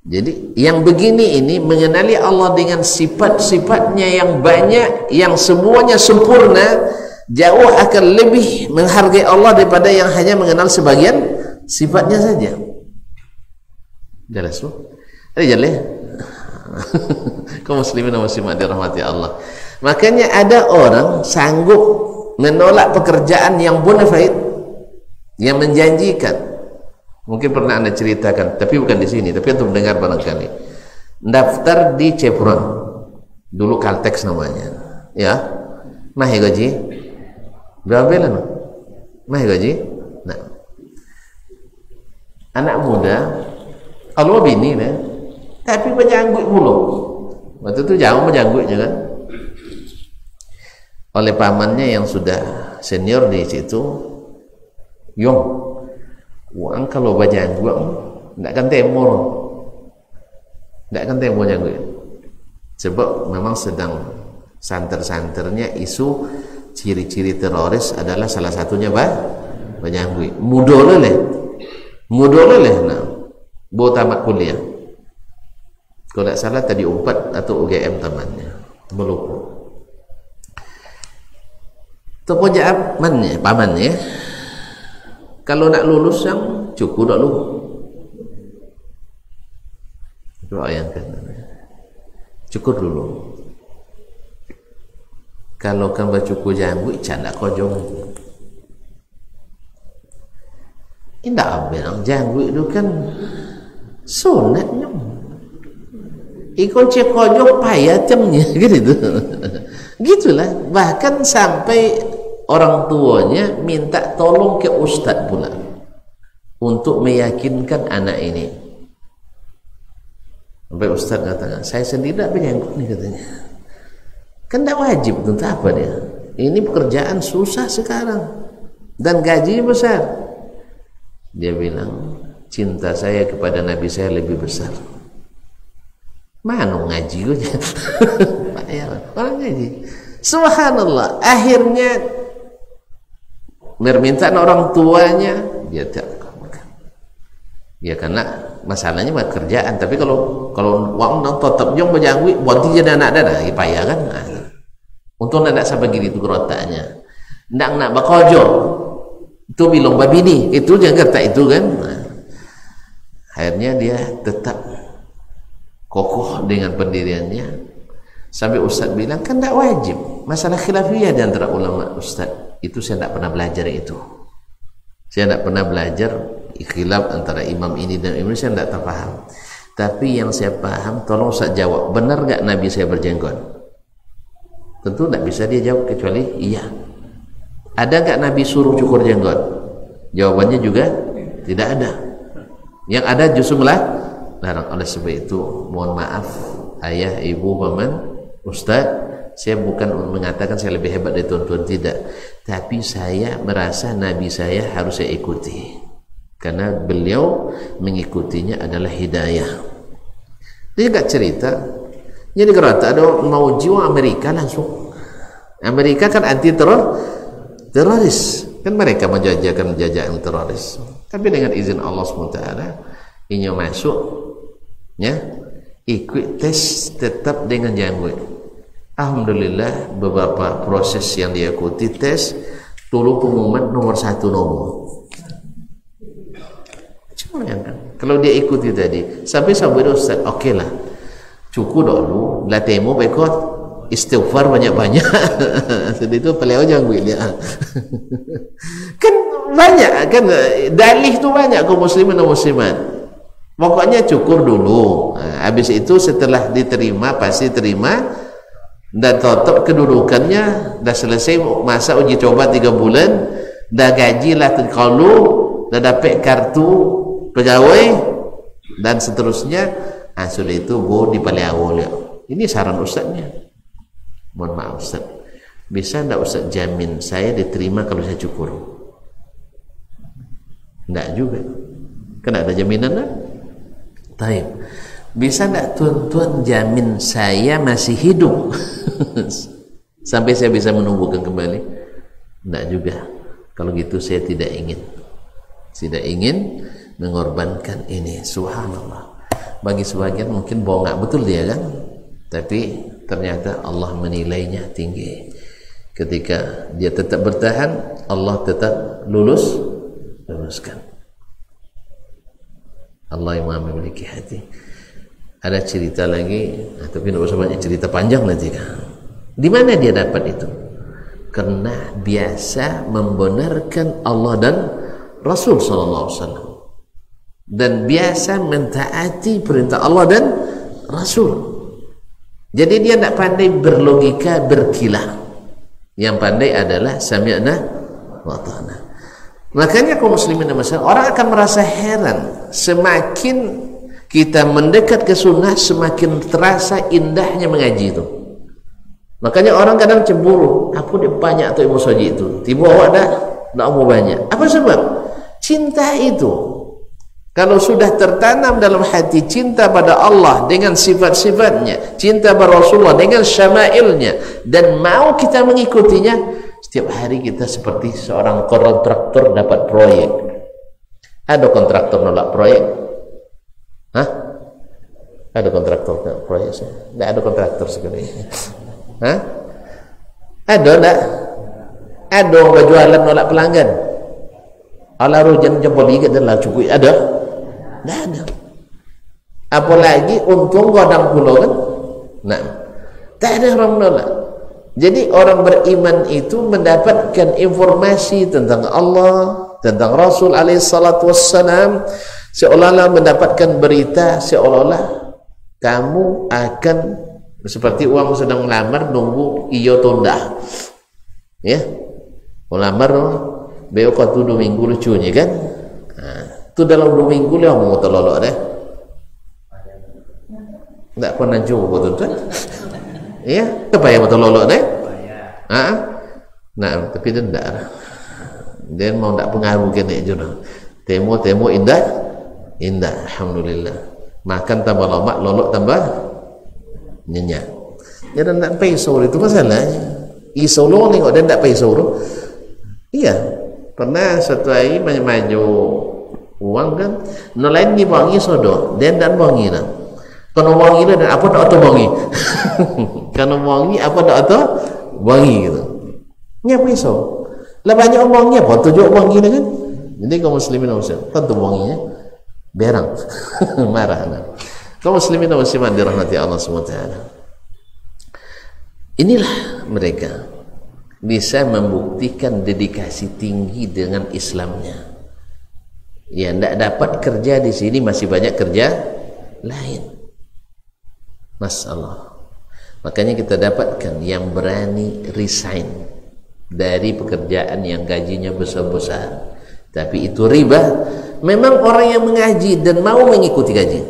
Jadi yang begini ini mengenali Allah dengan sifat-sifatnya yang banyak, yang semuanya sempurna, jauh akan lebih menghargai Allah daripada yang hanya mengenal sebagian sifatnya saja. Jelas loh. Ada jelas. Kaum muslimin dan muslimat dirahmati Allah. Makanya ada orang sanggup menolak pekerjaan yang bona fide, yang menjanjikan. Mungkin pernah Anda ceritakan, tapi bukan di sini, tapi untuk mendengar barangkali. Daftar di Chevron, dulu Caltex namanya, ya. Mahi gaji berapa bulan? Mahi gaji. Nah, anak muda, kalau bini lah, tapi berjanggut mulu. Waktu itu jauh berjanggutnya kan. Oleh pamannya yang sudah senior di situ, Yong. Wang kalau berjanggut tidak akan temur, tidak akan temur janggut. Sebab memang sedang santer-santernya isu ciri-ciri teroris adalah salah satunya berjanggut. Mudah leleh, nah, baru tamat kuliah. Kalau tidak salah tadi 4 atau UGM tamatnya, melupa. Tepojak pamannya. Kalau nak lulus yang cukup tak lu. Bayangkan. Cukup dulu. Kalau kan bercukup janggut, canda kojong. Indah bilang janggut itu kan sunatnya. Ikon cek kojong payah temnya gitu. Gitulah. Bahkan sampai orang tuanya minta tolong ke ustadz pula untuk meyakinkan anak ini. Sampai ustadz katakan, saya sendiri tak berjanggut nih katanya. Kan tak wajib, tentu apa dia? Ini pekerjaan susah sekarang dan gaji besar. Dia bilang, cinta saya kepada Nabi saya lebih besar. Mana ngaji gue? Orang ngaji. Subhanallah, akhirnya permintaan orang tuanya dia tidak kabulkan. Ya karena masalahnya pekerjaan. Tapi kalau uang tetap jong berjanggut, buat jadi anak dana, payah kan? Nah, untuk nak sampai gini itu kerotaknya. Nak bakojo, itu bilang babini, itu jangan kata itu kan? Nah, akhirnya dia tetap kokoh dengan pendiriannya. Sampai ustaz bilang kan tidak wajib. Masalah khilafiyah di antara ulama ustaz. Itu saya tidak pernah belajar itu. Saya tidak pernah belajar khilaf antara imam ini dan imam ini, saya tidak terpaham. Tapi yang saya paham, tolong Ustaz jawab, benar nggak Nabi saya berjenggot? Tentu tidak bisa dia jawab kecuali iya. Ada nggak Nabi suruh cukur jenggot? Jawabannya juga tidak ada. Yang ada justru larang. Oleh sebab itu, mohon maaf ayah, ibu, paman, Ustaz, saya bukan mengatakan saya lebih hebat dari tuan-tuan, tidak. Tapi saya merasa Nabi saya harus saya ikuti. Karena beliau mengikutinya adalah hidayah. Dia enggak cerita. Jadi kerata ada mau jiwa Amerika langsung. Amerika kan anti teroris. Kan mereka menjajakan teroris. Tapi dengan izin Allah SWT, ini masuk, ya, ikut tes tetap dengan janggut. Alhamdulillah beberapa proses yang diikuti tes, dulu pengumuman nomor 1 nomor. Bayangkan, kalau dia ikuti tadi sampai Ustaz, oke lah, cukup dulu lah temu bekot istighfar banyak-banyak. Jadi itu paling jangan gue lihat. Kan banyak kan dalih tu banyak kaum muslimin dan muslimat. Pokoknya cukur dulu. Habis itu setelah diterima pasti terima dan tetap kedudukannya dah selesai masa uji coba 3 bulan, dah gaji lah kalau dah dapat kartu pegawai dan seterusnya. Sudah itu go di paling awal ya. Ini saran ustaznya. Mohon maaf Ustaz, bisa tidak Ustaz jamin saya diterima kalau saya cukur? Tidak juga, kan ada jaminan kan? Taib. Bisa tidak tuan-tuan jamin saya masih hidup sampai saya bisa menumbuhkan kembali? Tidak juga. Kalau gitu saya tidak ingin mengorbankan ini. Subhanallah. Bagi sebagian mungkin bongak betul dia kan, tapi ternyata Allah menilainya tinggi. Ketika dia tetap bertahan, Allah tetap luluskan. Allah yang Maha memiliki hati. Ada cerita lagi, tapi tidak usah banyak cerita, panjang nanti kan. Di mana dia dapat itu? Karena biasa membenarkan Allah dan Rasul sallallahu alaihi wasallam. Dan biasa mentaati perintah Allah dan Rasul. Jadi dia tidak pandai berlogika berkilah. Yang pandai adalah sami'na wa ta'na. Makanya kaum muslimin dan muslimat, orang akan merasa heran semakin kita mendekat ke sunnah, semakin terasa indahnya mengaji itu. Makanya orang kadang cemburu, aku dia banyak atau ibu saji itu, tiba awak dah mau banyak. Apa sebab? Cinta itu. Kalau sudah tertanam dalam hati cinta pada Allah dengan sifat-sifatnya, cinta pada Rasulullah dengan syama'ilnya, dan mau kita mengikutinya, setiap hari kita seperti seorang kontraktor dapat proyek. Ada kontraktor nolak proyek? Hah? Ada kontraktor nolak proyek? Tidak ada kontraktor sekali. Hah? Ada tak? Ada orang berjualan nolak pelanggan. Alaru jangan jempol ligat dan lah cukup. Ada? Tidak ada. Apalagi untung godang pulau kan? Nah, tak ada orang menolak. Jadi orang beriman itu mendapatkan informasi tentang Allah, tentang Rasul alaihi salatu wassalam, seolah-olah mendapatkan berita, seolah-olah kamu akan seperti uang sedang melamar nunggu iyo tunda. Ya. Melamar beo kau 2 minggu lucunya kan? Tu dalam 2 minggu lah mau terlolok deh. Tak pernah coba tuan-tuan. Ya, apa yang mau terlolok deh? Nah, tapi dia tidak. Dia mau tak pengaruh kena juga. Temo indah, alhamdulillah. Makan tambah lama, lolok tambah nyenyak. Dia tak peso itu masalahnya. Iso lo ni kok dia tak peso. Iya, pernah satu hari maju uang kan, nolain ni bangi sodo, dan bangi lah. Kalau bangi lah dan apa tak atau bangi? Kalau bangi apa tak atau bangi gitu. Nya peso. Lah banyak bangi apa tujuh bangi lah kan? Jadi kaum muslimin dan muslimat, tentu banginya berang, marah. Kaum muslimin dan muslimat dirahmati Allah SWT. Inilah mereka bisa membuktikan dedikasi tinggi dengan Islamnya. Ya, tidak dapat kerja di sini, masih banyak kerja lain. Masalah. Makanya kita dapatkan yang berani resign dari pekerjaan yang gajinya besar-besar, tapi itu riba. Memang orang yang mengaji dan mau mengikuti gaji,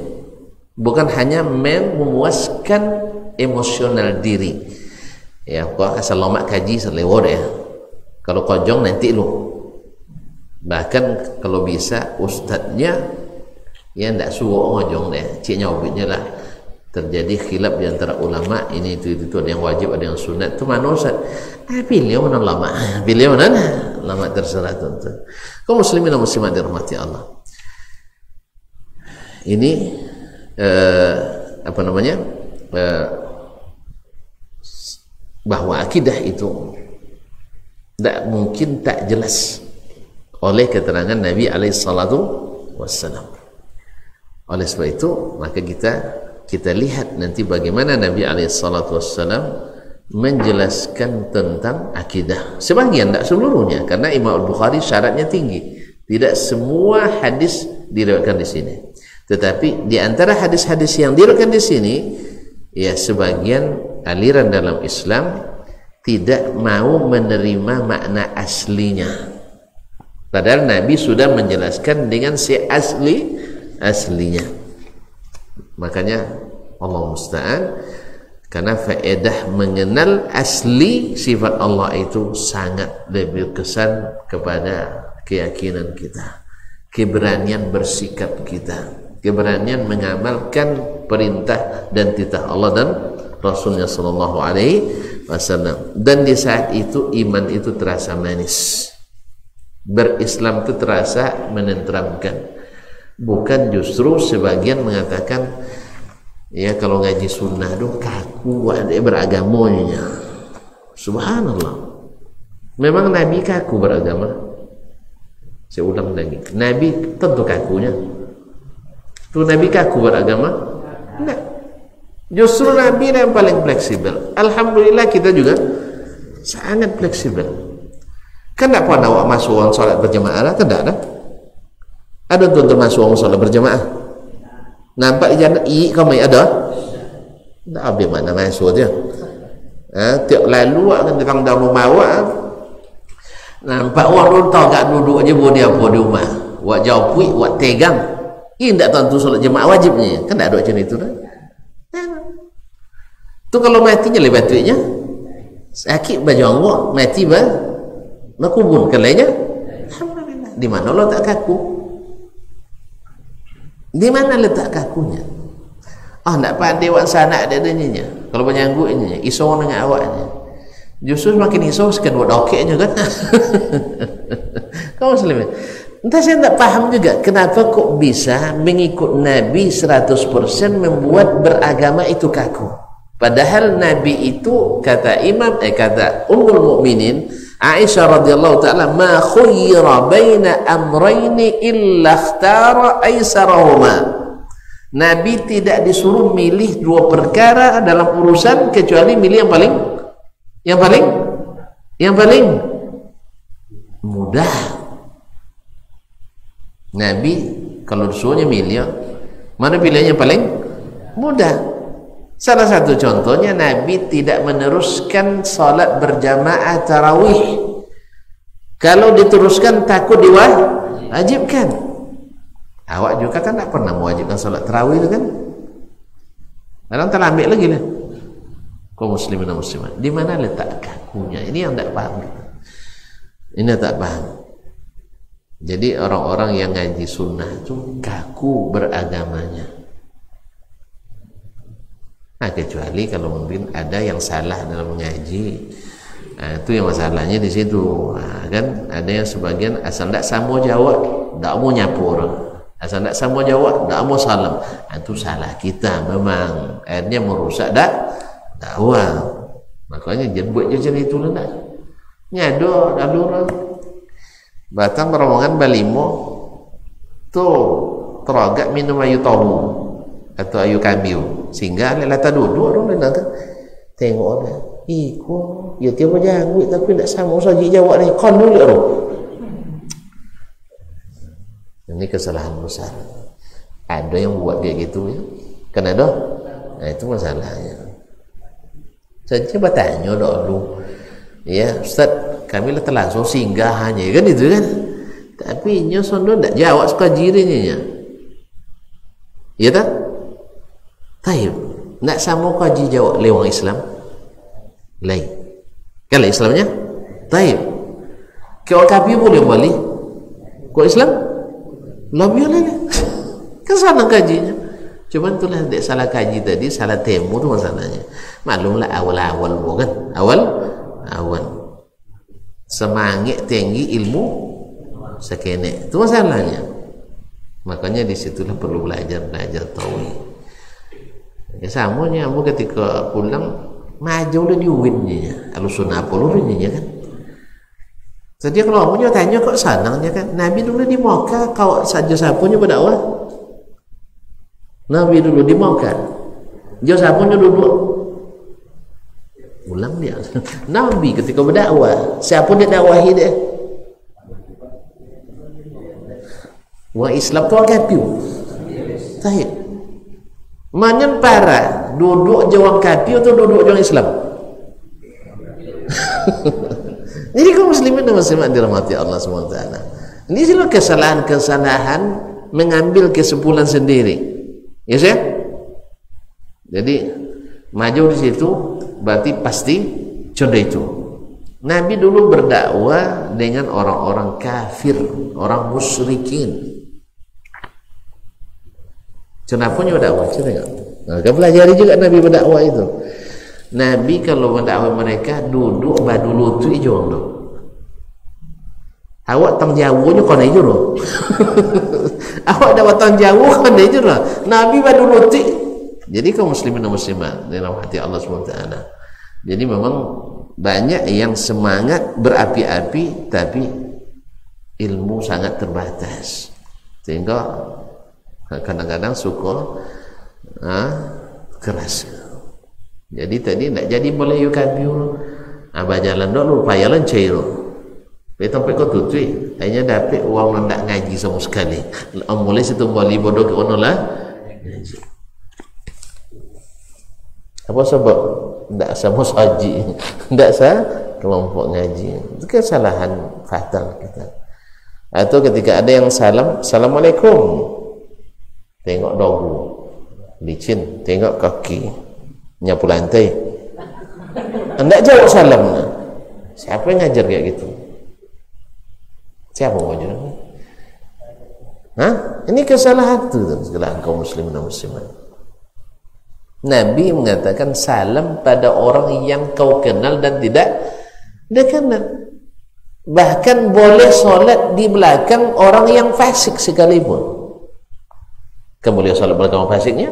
bukan hanya memuaskan emosional diri. Ya, kok asal lomak kaji selewat ya. Kalau kojong nanti lu. Bahkan kalau bisa ustadznya ya ndak suruh ngojong deh, cik nyawitnya lah. Terjadi khilaf di antara ulama, ini itu ada yang wajib, ada yang sunat. Itu mana ustaz? Pilih mana lama, pilih mana lama, terserah tuan-tuan. Kaum muslimin dan muslimat dirahmati Allah. Ini apa namanya? Bahwa akidah itu tidak mungkin tak jelas oleh keterangan Nabi alaihi salatu wassalam. Oleh sebab itu maka kita lihat nanti bagaimana Nabi SAW menjelaskan tentang akidah. Sebagian, tidak seluruhnya, karena Imam Al-Bukhari syaratnya tinggi. Tidak semua hadis diriwayatkan di sini. Tetapi di antara hadis-hadis yang diriwayatkan di sini, ya sebagian aliran dalam Islam tidak mau menerima makna aslinya. Padahal Nabi sudah menjelaskan dengan si aslinya. Makanya Allah musta'an, karena faedah mengenal asli sifat Allah itu sangat lebih kesan kepada keyakinan kita, keberanian bersikap kita, keberanian mengamalkan perintah dan titah Allah dan Rasulnya Sallallahu Alaihi Wasallam. Dan di saat itu iman itu terasa manis, berislam itu terasa menenteramkan. Bukan justru sebagian mengatakan, ya kalau ngaji sunnah itu kaku ada beragamanya. Subhanallah, memang Nabi kaku beragama? Saya ulang lagi, Nabi tentu kakunya. Tuh Nabi kaku beragama? Tidak. Justru Nabi yang paling fleksibel. Alhamdulillah kita juga sangat fleksibel. Kan tidak pernah awak masuk orang sholat berjamaah lah, tidak ada. Ada tuan masuk orang sholat berjamaah. Nampak di jalan kau mai ada? Tak habis mana masuk dia. Tiap lalu akan datang dalam rumah awak. Nampak orang tu tahu tak duduk aja buat dia apa di rumah. Wak jauh puik, wak tegang. Ini tak tentu solat jemaah wajibnya. Kan tak ada macam itu dah. Tu kalau matinya lebat tuiknya. Sakit baju awak, mati bah. Makubun kan lainnya. Alhamdulillah. Di mana Allah tak kaku? Di mana letak kakunya? Tak pandai wak sanak ada adanya. Kalau menyanggut ini, isau dengan awaknya. Justru semakin isau sekian buat dokeknya kan. Kau muslimin, entah saya tak paham juga kenapa kok bisa mengikut Nabi 100% membuat beragama itu kaku. Padahal Nabi itu kata Ummul Mukminin Aisyah radhiyallahu taala, ma khuyyira baina amrayni illa ikhtara aisarahuma. Nabi tidak disuruh milih dua perkara dalam urusan kecuali milih yang paling mudah. Nabi kalau disuruhnya milih, mana pilihannya paling mudah? Salah satu contohnya, Nabi tidak meneruskan salat berjamaah tarawih. Kalau diteruskan takut diwajibkan. Awak juga kan tak pernah mewajibkan salat tarawih itu kan? Kadang telah ambil lagi lah. Kaum muslimin dan muslimat, di mana letak kakunya? Ini yang tak paham. Ini tak paham. Jadi orang-orang yang ngaji sunnah itu kaku beragamanya. Kecuali kalau mungkin ada yang salah dalam mengaji, itu yang masalahnya di situ. Kan ada yang sebagian asal tak sama jawab, tak mau nyapur, asal tak sama jawab, tak mau salam. Itu salah kita memang. Akhirnya merusak dakwah. Makanya jangan buat macam itu lah. Nyado alur batang rombongan balimo tu teragak minum ayu tahu atau ayu kabiu, sehingga lelata duduk orang lain tengok dia, kok ya tiap janggut tapi tak sama saja jawab ni kon dulu orang. Ini kesalahan besar. Ada yang buat kayak gitu ya, kan ada. Nah itu masalahnya. Saya bertanya dulu, ya Ustaz, kami lah telah singgah hanya kan itu kan, tapi nyo sondo tak jawab suka jirinya ya, ya tak? Taib, nak sama kaji jawab lewang Islam, lain. Kalau Islamnya, taib. Kalau kapi boleh balik, kau Islam, lebih boleh. Kan sana kajinya. Cuman itulah dek salah kaji tadi, salah temu tu masalahnya. Maklumlah awal-awal bukan, awal. Semangat tinggi ilmu sekenek, itu masalahnya. Makanya disitulah perlu belajar tauhid. Ya samanya kamu ketika pulang maju udah diuinnya kalau sunnah puluh nya kan. Jadi kalau kamu tanya kok sanangnya kan Nabi dulu di Mekah kau saja sapunya berdakwah. Nabi dulu di Mekah. Dia siapa duduk? Ulang dia. Nabi ketika berdakwah, siapa dia dakwahi dia? Wah Islam tu orang kafir. Tahir. Manyan para duduk jawang kafir atau duduk jawang Islam? Jadi kaum muslimin dan muslimat dirahmati Allah SWT. Ini sila kesalahan-kesalahan mengambil kesimpulan sendiri. Ya yes, jadi maju di situ berarti pasti contoh itu. Nabi dulu berdakwah dengan orang-orang kafir, orang musyrikin. Kenapa dia berdakwah? Nah, kita pelajari juga Nabi berdakwah itu. Nabi kalau berdakwah mereka duduk badulu tu ijong tu. Awak tang jauhnya kau naik juru. Awak dapat tang jauh kau naik juru. Nabi badulu tu. Jadi kaum muslimin dan muslimat dirahmati Allah SWT. Jadi memang banyak yang semangat berapi-api tapi ilmu sangat terbatas. Sehingga kadang-kadang suka keras. Jadi tadi nak jadi boleh you kabur. Abah jalan dulu payalan cair. Sampai kau tutui, hanya dapat uang nak ngaji sama sekali. Mulai situ balik bodoh ke ono lah. Apa sebab tidak sama haji, tidak sah kelompok ngaji. Itu kesalahan fatal kita. Atau ketika ada yang salam, assalamualaikum, tengok dagu, licin, tengok kaki, nyapu lantai, hendak jawab salam. Siapa yang ngajar kayak gitu? Siapa mau ngajar? Ini kesalahan tu, kesalahan kaum muslimin dan muslimat. Nabi mengatakan salam pada orang yang kau kenal dan tidak dia kenal. Bahkan boleh solat di belakang orang yang fasik sekalipun. Kamu boleh solat belakang orang fasiknya?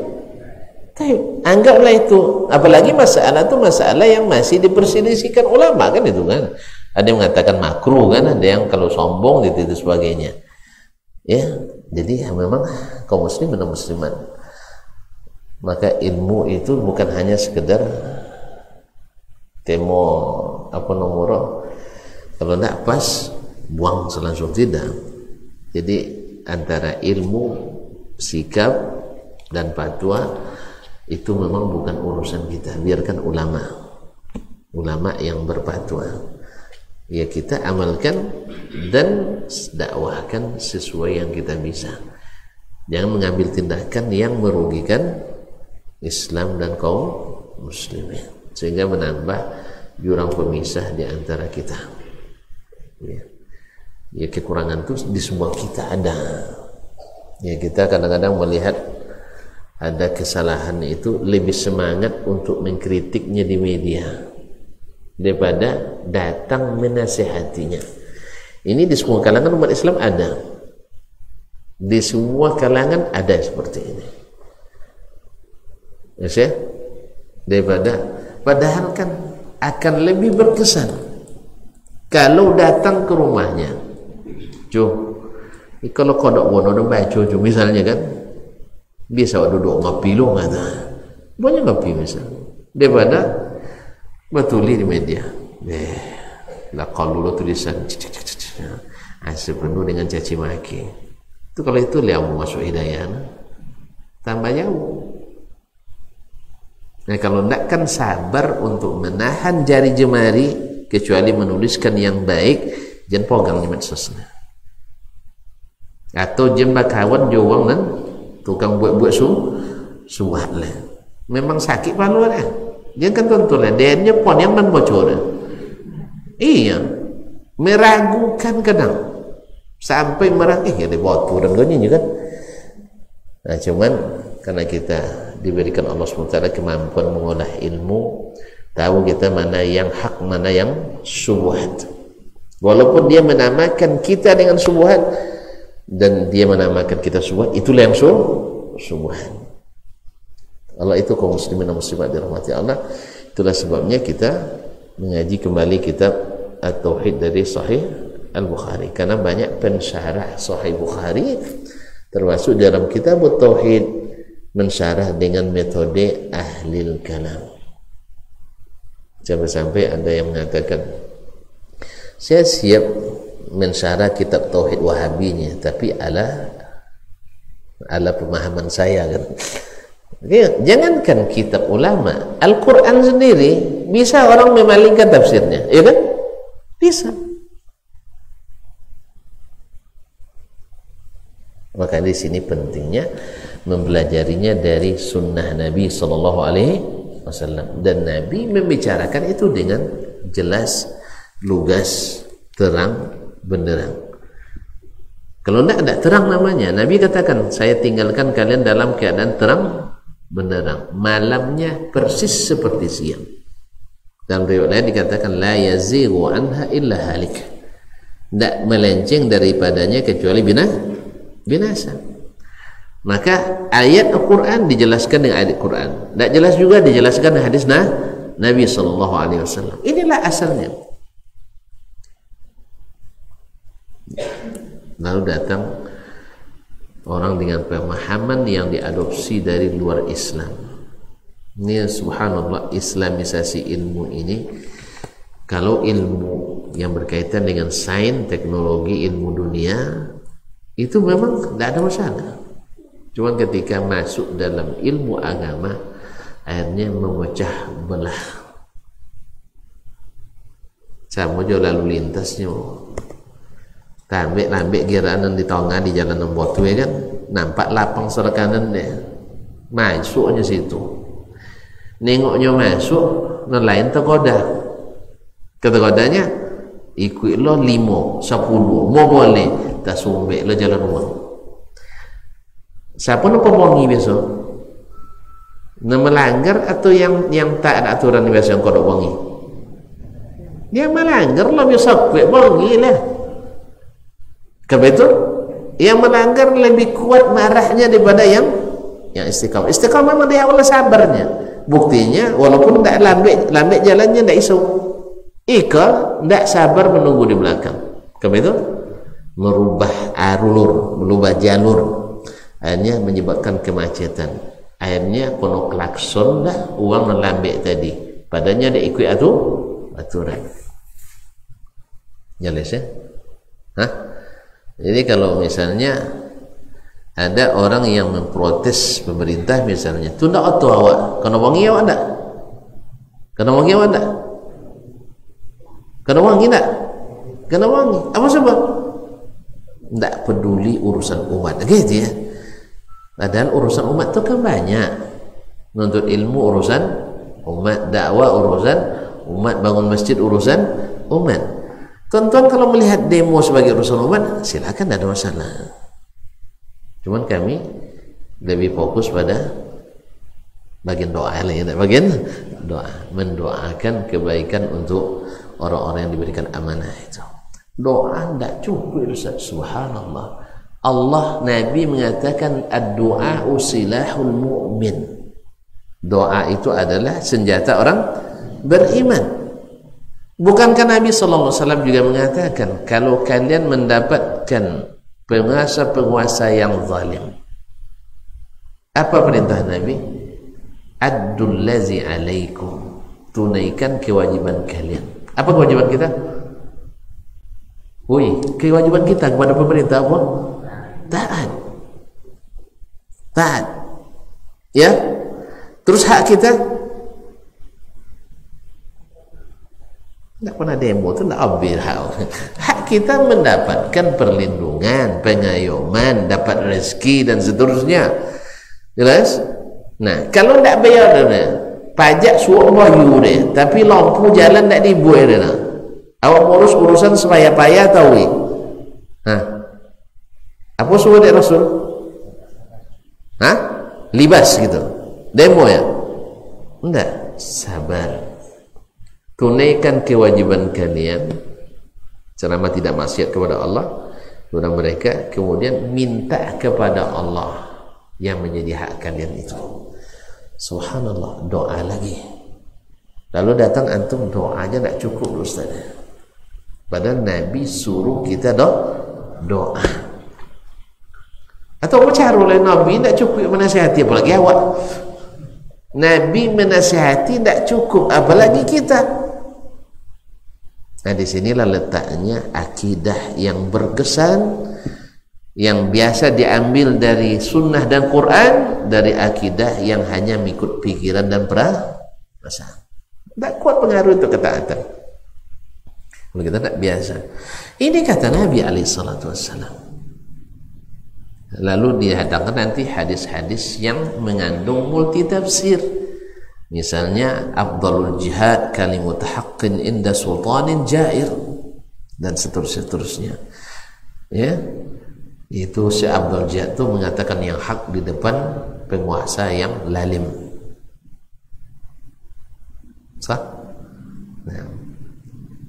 Anggaplah itu. Apalagi masalah itu masalah yang masih diperselisihkan ulama kan itu kan. Ada yang mengatakan makruh kan, ada yang kalau sombong itu sebagainya. Ya, jadi memang kaum muslimin dan muslimat. Maka ilmu itu bukan hanya sekedar temo apa nomor kalau tidak pas buang selangsung, tidak. Jadi antara ilmu, sikap dan fatwa itu memang bukan urusan kita, biarkan ulama yang berfatwa ya kita amalkan dan dakwahkan sesuai yang kita bisa. Jangan mengambil tindakan yang merugikan Islam dan kaum muslimin sehingga menambah jurang pemisah di antara kita. Ya kekurangan itu di semua kita ada. Ya kita kadang-kadang melihat ada kesalahan itu lebih semangat untuk mengkritiknya di media daripada datang menasihatinya. Ini di semua kalangan umat Islam ada. Di semua kalangan ada seperti ini. Ya, daripada padahal kan akan lebih berkesan kalau datang ke rumahnya. Kalau kodok wono dan baca misalnya kan bisa duduk ngopi lu kata. Banyak ngopi misal. Daripada betuli di media. Lah kalau lu tulisan asal penuh dengan caci maki. Itu kalau itu lihat mau masuk hidayah tambah jauh. Nah kalau tidak kan sabar untuk menahan jari jemari kecuali menuliskan yang baik, jangan pegang di medsos. Atau jembak kawan jawang dan tukang buat suat lah. Memang sakit palu lah. Jangan kan tentu lah. Dia pon yang man bocor. Iya, meragukan kadang sampai ya dia bocor dan gini kan. Nah cuman karena kita diberikan Allah SWT kemampuan mengolah ilmu, tahu kita mana yang hak, mana yang syubhat. Walaupun dia menamakan kita dengan syubhat dan dia menamakan kita syubhat, itulah yang syubhat. Allah itu kaum muslimin dan muslimat dirahmati Allah. Itulah sebabnya kita mengaji kembali kitab At-Tauhid dari Sahih Al-Bukhari, karena banyak pensyarah Sahih Bukhari termasuk dalam kitab At-Tauhid mensyarah dengan metode ahlil kalam. Sampai-sampai ada yang mengatakan, saya siap mensyarah kitab Tauhid Wahabinya, tapi ala pemahaman saya kan. Jangankan kitab ulama, Al-Quran sendiri bisa orang memalingkan tafsirnya, ya kan? Bisa. Maka di sini pentingnya mempelajarinya dari sunnah Nabi Sallallahu Alaihi Wasallam, dan Nabi membicarakan itu dengan jelas, lugas, terang, benderang. Kalau tidak terang namanya, Nabi katakan, saya tinggalkan kalian dalam keadaan terang benderang, malamnya persis seperti siang. Dalam riwayat lain dikatakan, la yazighu anha illa halik, tidak melenceng daripadanya kecuali binasa. Maka ayat Al-Quran dijelaskan dengan ayat Al-Quran, tidak jelas juga dijelaskan dengan hadis Nabi Sallallahu Alaihi Wasallam. Inilah asalnya. Lalu datang orang dengan pemahaman yang diadopsi dari luar Islam. Ini subhanallah, islamisasi ilmu ini, kalau ilmu yang berkaitan dengan sains, teknologi, ilmu dunia, itu memang tidak ada masalah. Cuma ketika masuk dalam ilmu agama, akhirnya memecah belah. Sama juga lalu lintasnya, lambek giranan di tengah di jalan Botu ya kan, nampak lapang sebelah kanan deh, masuknya situ, nengoknya masuk, nelayan tergoda, kata godanya, ikut lo 5, 10, mau boleh, tak sumbek lo jalan uang. Siapa nak pemongi besok? Nak melanggar atau yang tak ada aturan biasa yang kodok bongi? Dia melanggar lah biasa kue bongi lah. Karena itu yang melanggar lebih kuat marahnya daripada yang istiqamah. Istiqamah memang dia Allah sabarnya. Buktinya walaupun tidak lambat jalannya tidak isu, Ika tidak sabar menunggu di belakang. Karena itu merubah jalur, akhirnya menyebabkan kemacetan. Akhirnya kono klakson dah uang lambat tadi. Padanya dia ikut aturan. Jelas ya? Hah? Jadi kalau misalnya ada orang yang memprotes pemerintah misalnya, tunda auto awak, kena wangi awak tak? Kena wangi awak tak? Kena wangi tak? Kena wangi. Apa sebab? Tak peduli urusan umat, gitu ya. Padahal urusan umat itu kan banyak. Menuntut ilmu urusan umat, dakwah urusan umat, bangun masjid urusan umat. Tuan-tuan kalau melihat demo sebagai urusan umat, silakan, tidak ada masalah. Cuman kami lebih fokus pada bagian doa lain, bagian doa, mendoakan kebaikan untuk orang-orang yang diberikan amanah itu. Doa tidak cukup, Ustaz. Subhanallah. Allah, Nabi mengatakan ad-du'a silahul mu'min. Doa itu adalah senjata orang beriman. Bukankah Nabi SAW juga mengatakan, kalau kalian mendapatkan penguasa-penguasa yang zalim, apa perintah Nabi? Addul lazi alaikum, tunaikan kewajiban kalian. Apa kewajiban kita? Kewajiban kita kepada pemerintah apa? Taat. Ya. Terus hak kita? Tidak pernah demo itu, tidak ambil hak kita mendapatkan perlindungan, pengayoman, dapat rezeki dan seterusnya. Jelas? Nah, kalau tidak bayar pajak suap bayu deh, tapi lampu jalan tidak dibuat deh. Awak urus urusan sepaya-paya tahu ni? Apa suruh dia Rasul? Libas gitu. Demo ya? Tidak, sabar. Tunaikan kewajiban kalian selama tidak maksiat kepada Allah, orang mereka kemudian minta kepada Allah yang menjadi hak kalian itu. Subhanallah, doa lagi. Lalu datang antum doanya tak cukup Ustaz. Padahal Nabi suruh kita doa. Atau cara oleh Nabi tidak cukup menasihati, apalagi awak. Nabi menasihati tidak cukup, apalagi kita. Nah, disinilah letaknya akidah yang berkesan, yang biasa diambil dari sunnah dan Quran, dari akidah yang hanya mengikut pikiran dan perasaan. Tak kuat pengaruh untuk ketaatan. Kalau kita tak biasa. Ini kata Nabi SAW. Lalu dihadapkan nanti hadis-hadis yang mengandung multi tafsir. Misalnya afdalul jihad kalimut haqqin inda sultanin jair, dan seterusnya. Ya. Itu si Abdul Jihad itu mengatakan yang hak di depan penguasa yang lalim. Sah? Nah,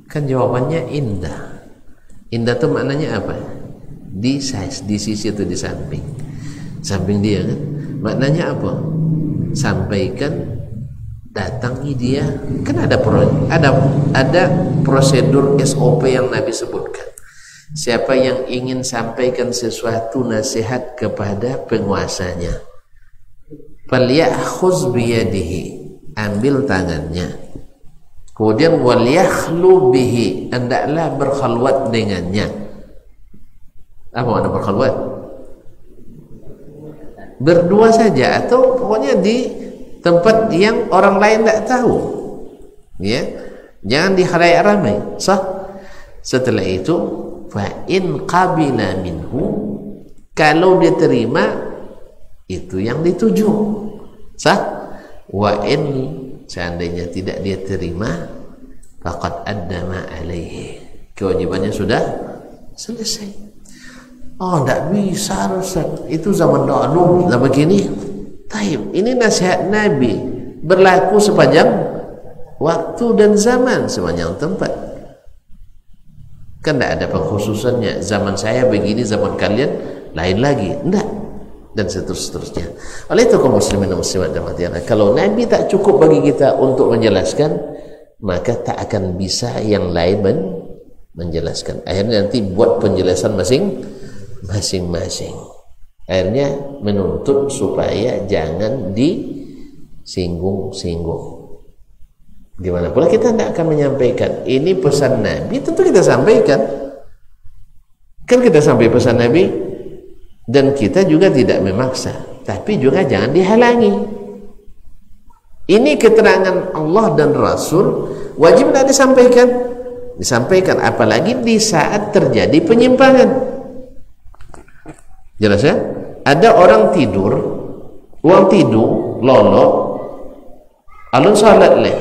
kan jawabannya indah. Indah itu maknanya apa? Di sisi atau di samping. Samping dia kan? Maknanya apa? Sampaikan, datangi dia. Kan ada prosedur SOP yang Nabi sebutkan. Siapa yang ingin sampaikan sesuatu nasihat kepada penguasanya, falyakhuz biyadihi, ambil tangannya. Kemudian walyakhlu bihi, hendaklah berkhalwat dengannya. Apa makna berkhalwat? Berdua saja, atau pokoknya di tempat yang orang lain tidak tahu. Ya, jangan di khalayak ramai. Sah? Setelah itu, fa in qabila minhu, kalau dia terima, itu yang dituju. Sah? Wa in, seandainya tidak dia terima, faqad addama alaihi, kewajibannya sudah selesai. Oh, tidak bisa Ustaz, itu zaman dahulu, zaman begini. Taib, ini nasihat Nabi, berlaku sepanjang waktu dan zaman, sepanjang tempat. Kan tidak ada pengkhususannya, zaman saya begini, zaman kalian lain lagi, tidak. Dan seterusnya. Oleh itu kaum muslimin dan muslimat dan hadirin, kalau Nabi tak cukup bagi kita untuk menjelaskan, maka tak akan bisa yang lain menjelaskan. Akhirnya nanti buat penjelasan masing-masing. Akhirnya menuntut supaya jangan disinggung-singgung. Gimana pula kita tidak akan menyampaikan ini pesan Nabi, tentu kita sampaikan. Kan kita sampai pesan Nabi. Dan kita juga tidak memaksa, tapi juga jangan dihalangi. Ini keterangan Allah dan Rasul, wajib tidak disampaikan, apalagi di saat terjadi penyimpangan. Jelas ya? Ada orang tidur, lolok, alun salat leh.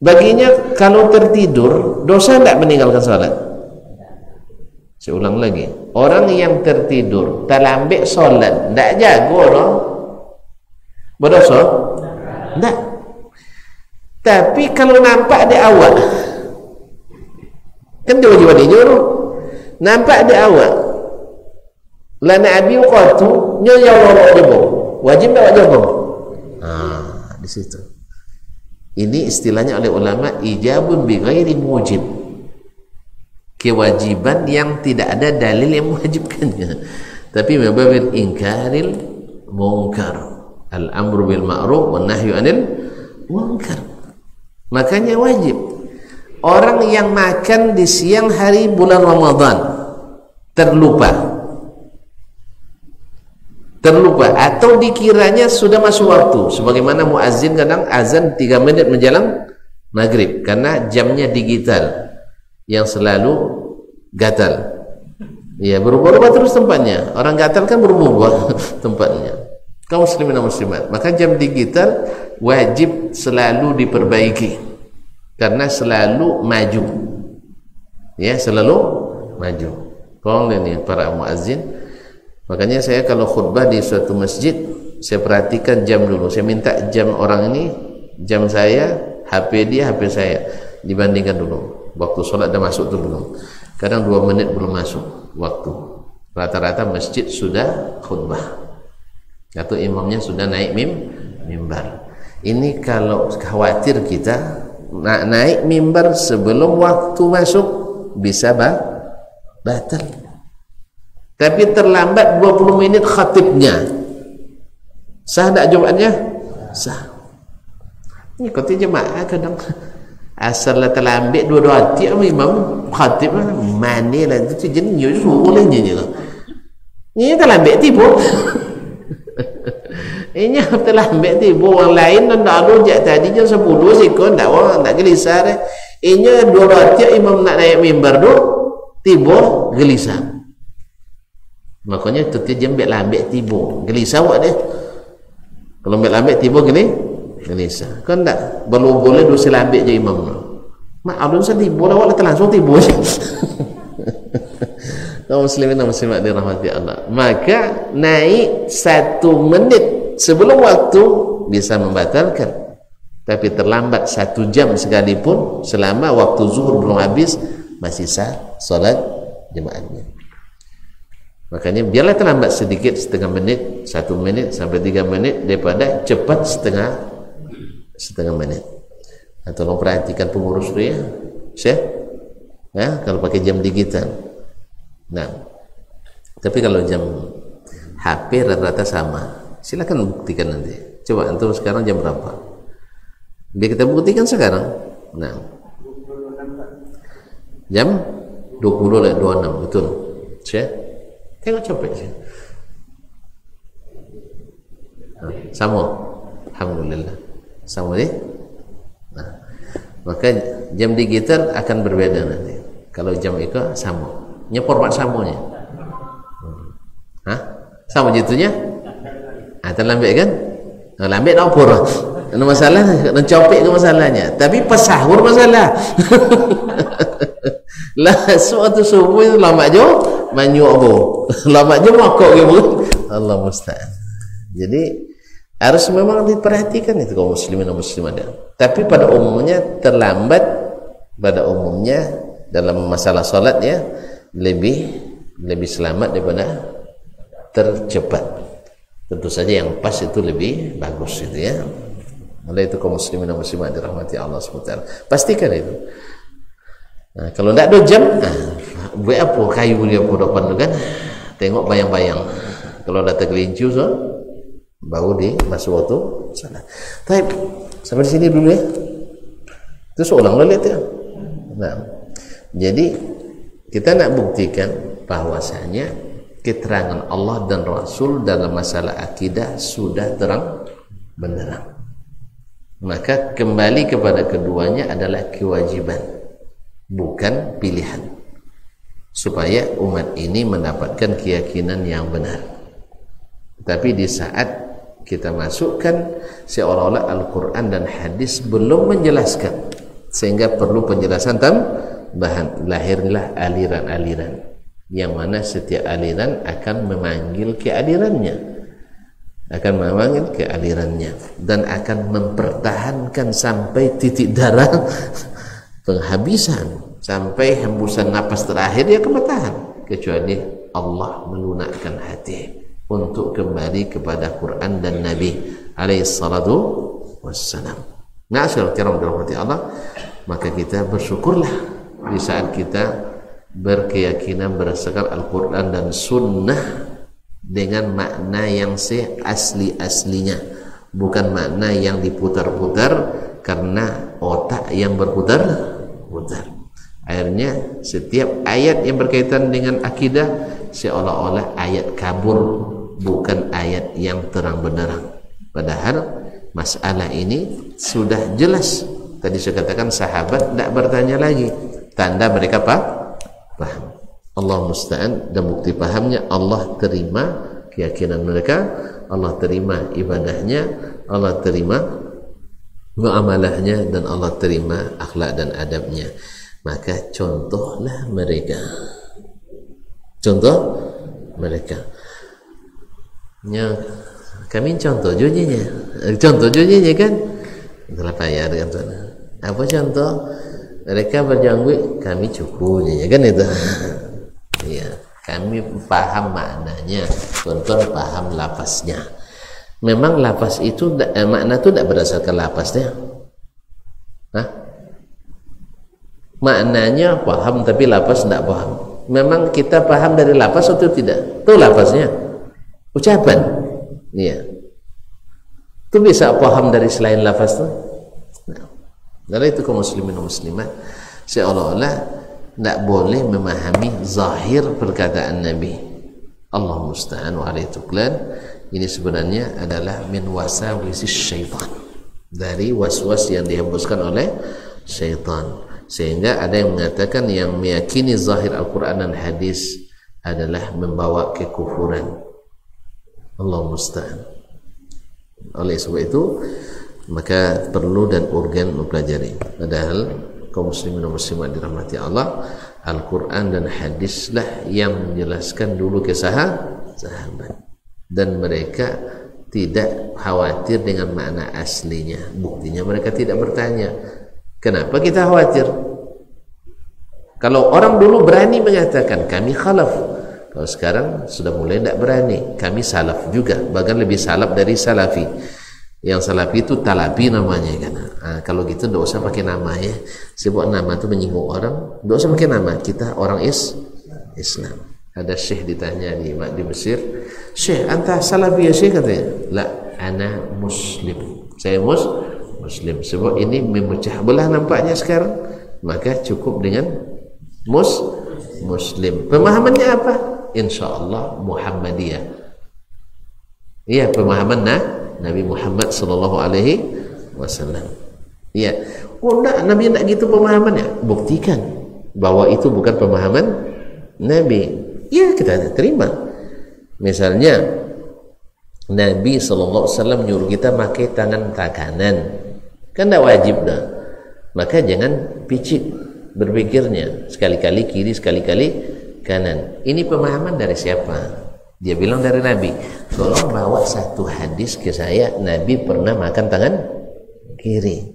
Baginya kalau tertidur, dosa tidak meninggalkan salat? Saya ulang lagi, orang yang tertidur terlambat solat, tidak jago loh, berdosa? Tidak. Tapi kalau nampak di awal, kan dia wajib nyuruh, nampak di awal, lana abi uqatu nyonya lolok jebo, wajib tak jebo? Di situ. Ini istilahnya oleh ulama ijabun bi ghairi mujib. Kewajiban yang tidak ada dalil yang mewajibkannya, tapi mababil ingkaril munkar, al-amru bil ma'ruf wan nahyu anil munkar. Makanya wajib. Orang yang makan di siang hari bulan Ramadan terlupa atau dikiranya sudah masuk waktu, sebagaimana muazzin kadang azan 3 menit menjelang maghrib karena jamnya digital yang selalu gatal, ya berubah-ubah terus tempatnya. Orang gatal kan berubah tempatnya. Kaum muslimin dan muslimat, maka jam digital wajib selalu diperbaiki karena selalu maju, ya selalu maju. Tolong ini para muazzin. Makanya saya kalau khutbah di suatu masjid, saya perhatikan jam dulu. Saya minta jam orang ini, jam saya, HP dia, HP saya, dibandingkan dulu. Waktu sholat dah masuk tu belum? Kadang 2 menit belum masuk waktu. Rata-rata masjid sudah khutbah atau imamnya sudah naik mimbar. Ini kalau khawatir kita naik mimbar sebelum waktu masuk, bisa batal. tapi terlambat 20 minit khatibnya, sah tak Jumatnya? Sah. Ini kata jemaah kadang asal lah terlambat dua-dua hati imam khatib mana lah tu jenis boleh je lah. Ini terlambat tiba. Ini terlambat tiba. Orang lain dan tak ada jak tadi jam 10 sikon tak orang tak gelisah deh. Ini dua-dua hati imam nak naik mimbar tu tiba gelisah. Makanya tu jembek lambat tiba gelisah awak dia. Kalau lambat tiba gelisah kan tak boleh dosa lambat je imam tu. Mak alun sedibo awak dah langsung tiba je. Kaum muslimin dan muslimat dirahmati Allah, maka naik 1 menit sebelum waktu bisa membatalkan, tapi terlambat 1 jam sekalipun selama waktu zuhur belum habis masih sah solat jemaatnya. Makanya biarlah terlambat sedikit, setengah menit, 1 menit sampai 3 menit daripada cepat setengah menit. Tolong perhatikan pengurus tu ya, Syekh ya, kalau pakai jam digital. Nah, tapi kalau jam HP rata-rata sama, silakan buktikan nanti. Coba antum sekarang jam berapa? Biar kita buktikan sekarang. Nah, jam 20.26 betul. Syekh, tengok cepet sih. Sama, alhamdulillah. Sama ni. Nah, maka jam digital akan berbeda nanti. Kalau jam itu sama. Format samanya. Hah? Sama jitunya? Terlambat kan? Lambat tak apa. Ada masalah, nak copek ke masalahnya. Tapi pas sahur masalah. Lah suatu subuh itu lambat je, manyuk apa? Lambat je makok ke pun. Allah musta'an. Jadi harus memang diperhatikan itu kaum muslimin dan muslimat. Tapi pada umumnya terlambat, pada umumnya dalam masalah solat ya lebih selamat daripada tercepat. Tentu saja yang pas itu lebih bagus itu ya. Oleh itu kaum muslimin dan muslimat dirahmati Allah SWT, pastikan itu. Nah, kalau tidak ada jam, buat apa kayu dia apa depan tu kan? Tengok bayang-bayang. Kalau dah tergelincir so, baru di masuk waktu sana. Baik, sampai di sini dulu ya. Itu seorang lihat ya. Nah, jadi kita nak buktikan bahwasanya keterangan Allah dan Rasul dalam masalah akidah sudah terang benderang. Maka kembali kepada keduanya adalah kewajiban, bukan pilihan, supaya umat ini mendapatkan keyakinan yang benar. Tapi di saat kita masukkan seolah-olah Al-Quran dan hadis belum menjelaskan, sehingga perlu penjelasan tambahan, lahirlah aliran-aliran yang mana setiap aliran akan memanggil kealirannya, dan akan mempertahankan sampai titik darah penghabisan, sampai hembusan napas terakhir dia akan bertahan, kecuali Allah melunakkan hati untuk kembali kepada Quran dan Nabi alaihi salatu wassalam. Ma'asyiral kiram dirahmati Allah, maka kita bersyukurlah di saat kita berkeyakinan berdasarkan Al-Quran dan Sunnah dengan makna yang asli-aslinya, bukan makna yang diputar-putar karena otak yang berputar-putar. Akhirnya setiap ayat yang berkaitan dengan akidah seolah-olah ayat kabur, bukan ayat yang terang benderang. Padahal masalah ini sudah jelas. Tadi saya katakan sahabat tidak bertanya lagi, tanda mereka paham. Allah musta'an, dan bukti pahamnya Allah terima keyakinan mereka, Allah terima ibadahnya, Allah terima muamalahnya, dan Allah terima akhlak dan adabnya. Maka contohlah mereka, contoh mereka nya, kami contoh jujinya kan, itulah payah dengan sana. Apa contoh? Mereka berjanggut, kami cukup kan itu. Ya, kami paham maknanya, tuan-tuan paham lafaznya. Memang lafaz itu makna itu tidak berdasarkan lafaznya. Maknanya paham tapi lafaz tidak paham. memang kita paham dari lafaz atau tidak? Itu lafaznya, ucapan. Iya. Itu bisa paham dari selain lafaz tuh. Nah, dari itu kaum muslimin dan muslimat seolah-olah tidak boleh memahami zahir perkataan Nabi. Allah musta'an wa alaihi tuklan. Ini sebenarnya adalah min wasawisis syaitan, dari was-was yang dihembuskan oleh syaitan. Sehingga ada yang mengatakan yang meyakini zahir Al-Quran dan hadis adalah membawa kekufuran. Allah musta'an. Oleh sebab itu maka perlu dan urgen mempelajari. Padahal kaum muslimin dan muslimat dirahmati Allah, Al-Quran dan hadislah yang menjelaskan dulu kisah sahabat, dan mereka tidak khawatir dengan makna aslinya. Buktinya mereka tidak bertanya. Kenapa kita khawatir? Kalau orang dulu berani mengatakan kami khalaf, kalau sekarang sudah mulai tidak berani. Kami salaf juga, bahkan lebih salaf dari salafi. Yang salafi itu talapi namanya kan. Kalau gitu tidak usah pakai nama ya. Sebab nama itu menyinggung orang, tidak usah pakai nama. Kita orang Islam. Ada syekh ditanya di Mesir, "Syekh, anta salafi ya syekh?" katanya. "La, ana muslim." Saya muslim. Sebab ini memecah belah nampaknya sekarang, maka cukup dengan muslim. Pemahamannya apa? Insyaallah Muhammadiyah. Iya, pemahaman Nabi Muhammad sallallahu alaihi wasallam. Iya. Oh enggak, Nabi enggak gitu pemahamannya. Buktikan bahwa itu bukan pemahaman Nabi. Ya, kita terima. Misalnya Nabi sallallahu alaihi wasallam nyuruh kita pakai tangan kanan. Kan tidak wajib dah. Maka jangan picik berpikirnya, sekali-kali kiri, sekali-kali kanan. Ini pemahaman dari siapa? Dia bilang dari Nabi. Tolong bawa satu hadis ke saya, Nabi pernah makan tangan kiri.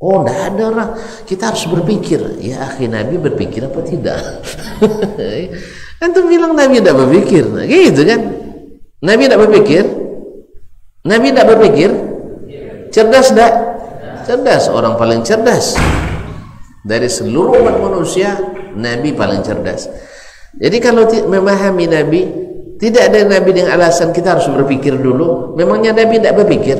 Oh, tidak ada lah. Kita harus berpikir. Ya akhi, Nabi berpikir apa tidak? Antum bilang Nabi tidak berpikir, gitu kan? Nabi tidak berpikir. Nabi tidak berpikir. Cerdas tak? Cerdas, orang paling cerdas dari seluruh umat manusia. Nabi paling cerdas. Jadi kalau memahami Nabi, tidak ada Nabi dengan alasan kita harus berpikir dulu. Memangnya Nabi tidak berpikir?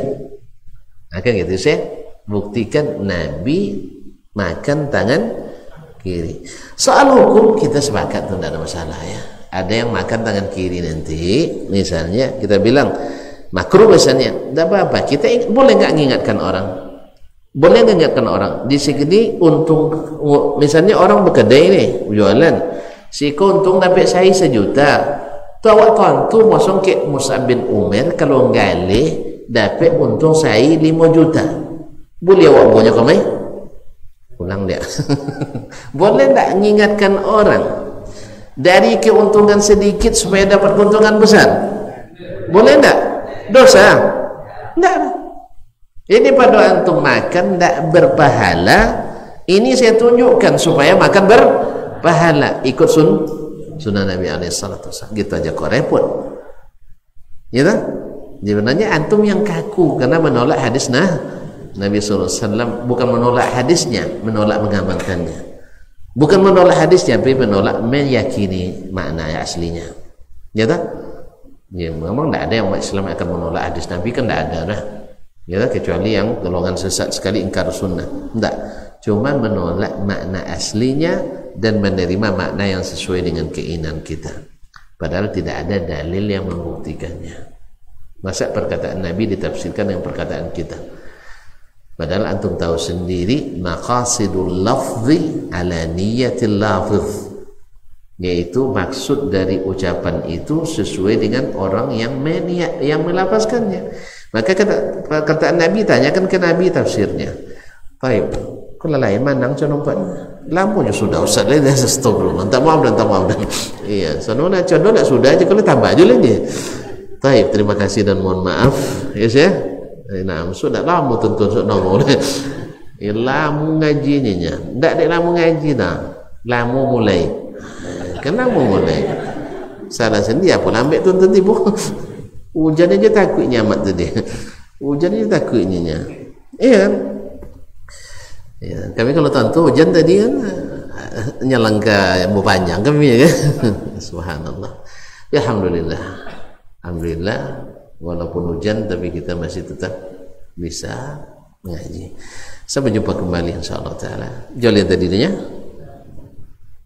Akan gitu saya buktikan Nabi makan tangan kiri. Soal hukum kita sepakat, tidak ada masalah ya. Ada yang makan tangan kiri nanti, misalnya kita bilang makruh misalnya, tidak apa-apa. Kita boleh nggak mengingatkan orang? Boleh nggak mengingatkan orang? Di sini untung, misalnya orang berkedai nih, jualan. Si kau untung dapat saya 1 juta. Tu awak tuan mosong ke Mus'ab bin Umair kalau ngalih dapat untung saya 5 juta. Boleh awak punya kami? Pulang dia. Boleh tak mengingatkan orang dari keuntungan sedikit supaya dapat keuntungan besar? Boleh tak? Dosa? Tidak. Ini pada antum makan tidak berpahala. Ini saya tunjukkan supaya makan berpahala. Ikut sunnah Nabi SAW. Gitu aja kok repot. Ya tak? Sebenarnya antum yang kaku karena menolak hadis Nabi SAW. Bukan menolak hadisnya, menolak mengamalkannya. Bukan menolak hadisnya, tapi menolak meyakini makna aslinya. Ya tak? Ya, memang tidak ada yang umat Islam akan menolak hadis Nabi, kan tidak ada lah. Ya, kecuali yang golongan sesat sekali ingkar sunnah. Tidak, cuma menolak makna aslinya dan menerima makna yang sesuai dengan keinginan kita. Padahal tidak ada dalil yang membuktikannya. Masa perkataan Nabi ditafsirkan dengan perkataan kita? Padahal antum tahu sendiri maqasidul lafzi ala niyatil lafz, yaitu maksud dari ucapan itu sesuai dengan orang yang melafazkannya. Maka perkataan Nabi, tanyakan ke Nabi tafsirnya. Baik, kalau lain manang coba lampunya sudah usah deh, astagfirullah, minta maaf dan iya, soalnya contoh tak sudah aja, kalau tambah aja lagi. Baik, terima kasih dan mohon maaf, yes ya. Nah, sudah lama tentu sudah ngomong. Lamu ngajinya, tidak ada lamu ngaji dah, lamu mulai. Kenapa mulai? Salah sendiri apa lambat tuan tiba. Hujan aja takut nyamat tadi. Hujan aja takutnya. Iya. Ya, kami kalau tentu hujan tadi kan nyalangka yang panjang kami ya kan. Subhanallah. Ya, alhamdulillah walaupun hujan tapi kita masih tetap bisa mengaji. Sampai jumpa kembali insyaallah taala. Jolly tadinya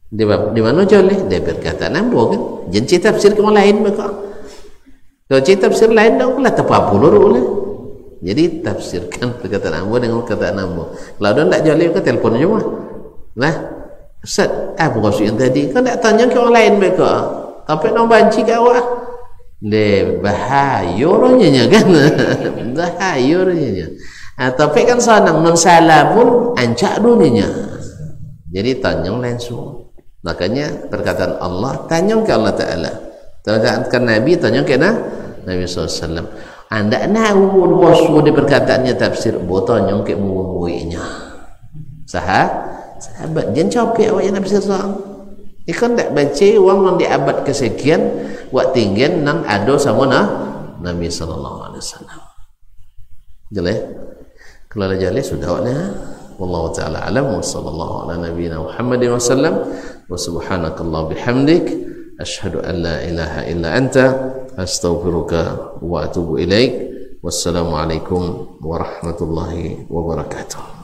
di mana jolly? Dia berkata nambo kan. Jangan cerita tafsir ke lain maka. Kalau cerita tafsir lain dah lah apa puluh. Jadi tafsirkan perkataan ambo dengan perkataan ambo. Kalau dah tak jolly ke telefon aja mah. Nah, Ustaz, apa maksud yang tadi? Kau tak tanya ke orang lain mereka. Tapi nak banci ke awak. Le bahaya orangnya kan. Bahaya orangnya. Tapi kan sanang non salah pun ancak dunia. Jadi tanya langsung. Makanya perkataan Allah tanya ke Allah Taala. Perkataan Nabi tanya ke Nabi SAW. Anda nahu bosu di perkataannya tafsir. Tanya ke muwinya. Sahabat jangan capek awak yang tafsir soal. Ikan tak baca wang yang diabad kesekian wak tinggian nang ado sama Nabi sallallahu alaihi wasallam. Jelas? Kalau jelas sudah waknya. Wallahu taala alam wa sallallahu ala nabiyyina Muhammadin wasallam wa subhanakallah bihamdik asyhadu an la ilaha illa anta astaghfiruka wa atubu ilaik. Wassalamu alaikum warahmatullahi wabarakatuh.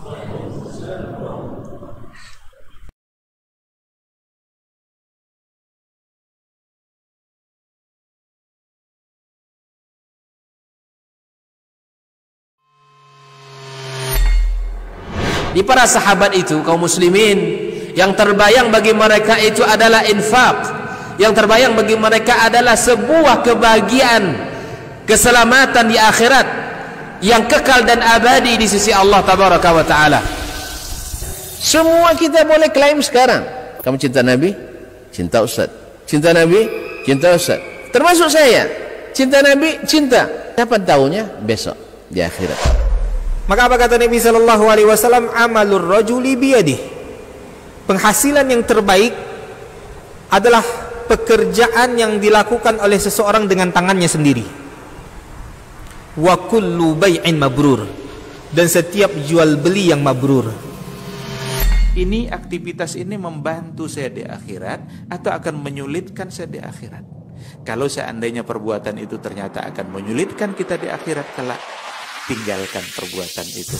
Di para sahabat itu kaum muslimin, yang terbayang bagi mereka itu adalah infak, yang terbayang bagi mereka adalah sebuah kebahagiaan, keselamatan di akhirat yang kekal dan abadi di sisi Allah tabaraka wa taala. Semua kita boleh klaim sekarang. Kamu cinta Nabi? Cinta Ustaz. Cinta Nabi? Cinta Ustaz. Termasuk saya. Cinta Nabi? Cinta. Kapan tahunya? Besok di akhirat. Maka apa kata Nabi sallallahu alaihi wasallam? Amalur rajuli biyadih. Penghasilan yang terbaik adalah pekerjaan yang dilakukan oleh seseorang dengan tangannya sendiri. Wa kullu bai'in mabrur. Dan setiap jual beli yang mabrur. Ini aktivitas ini membantu saya di akhirat atau akan menyulitkan saya di akhirat. Kalau seandainya perbuatan itu ternyata akan menyulitkan kita di akhirat kelak, tinggalkan perbuatan itu.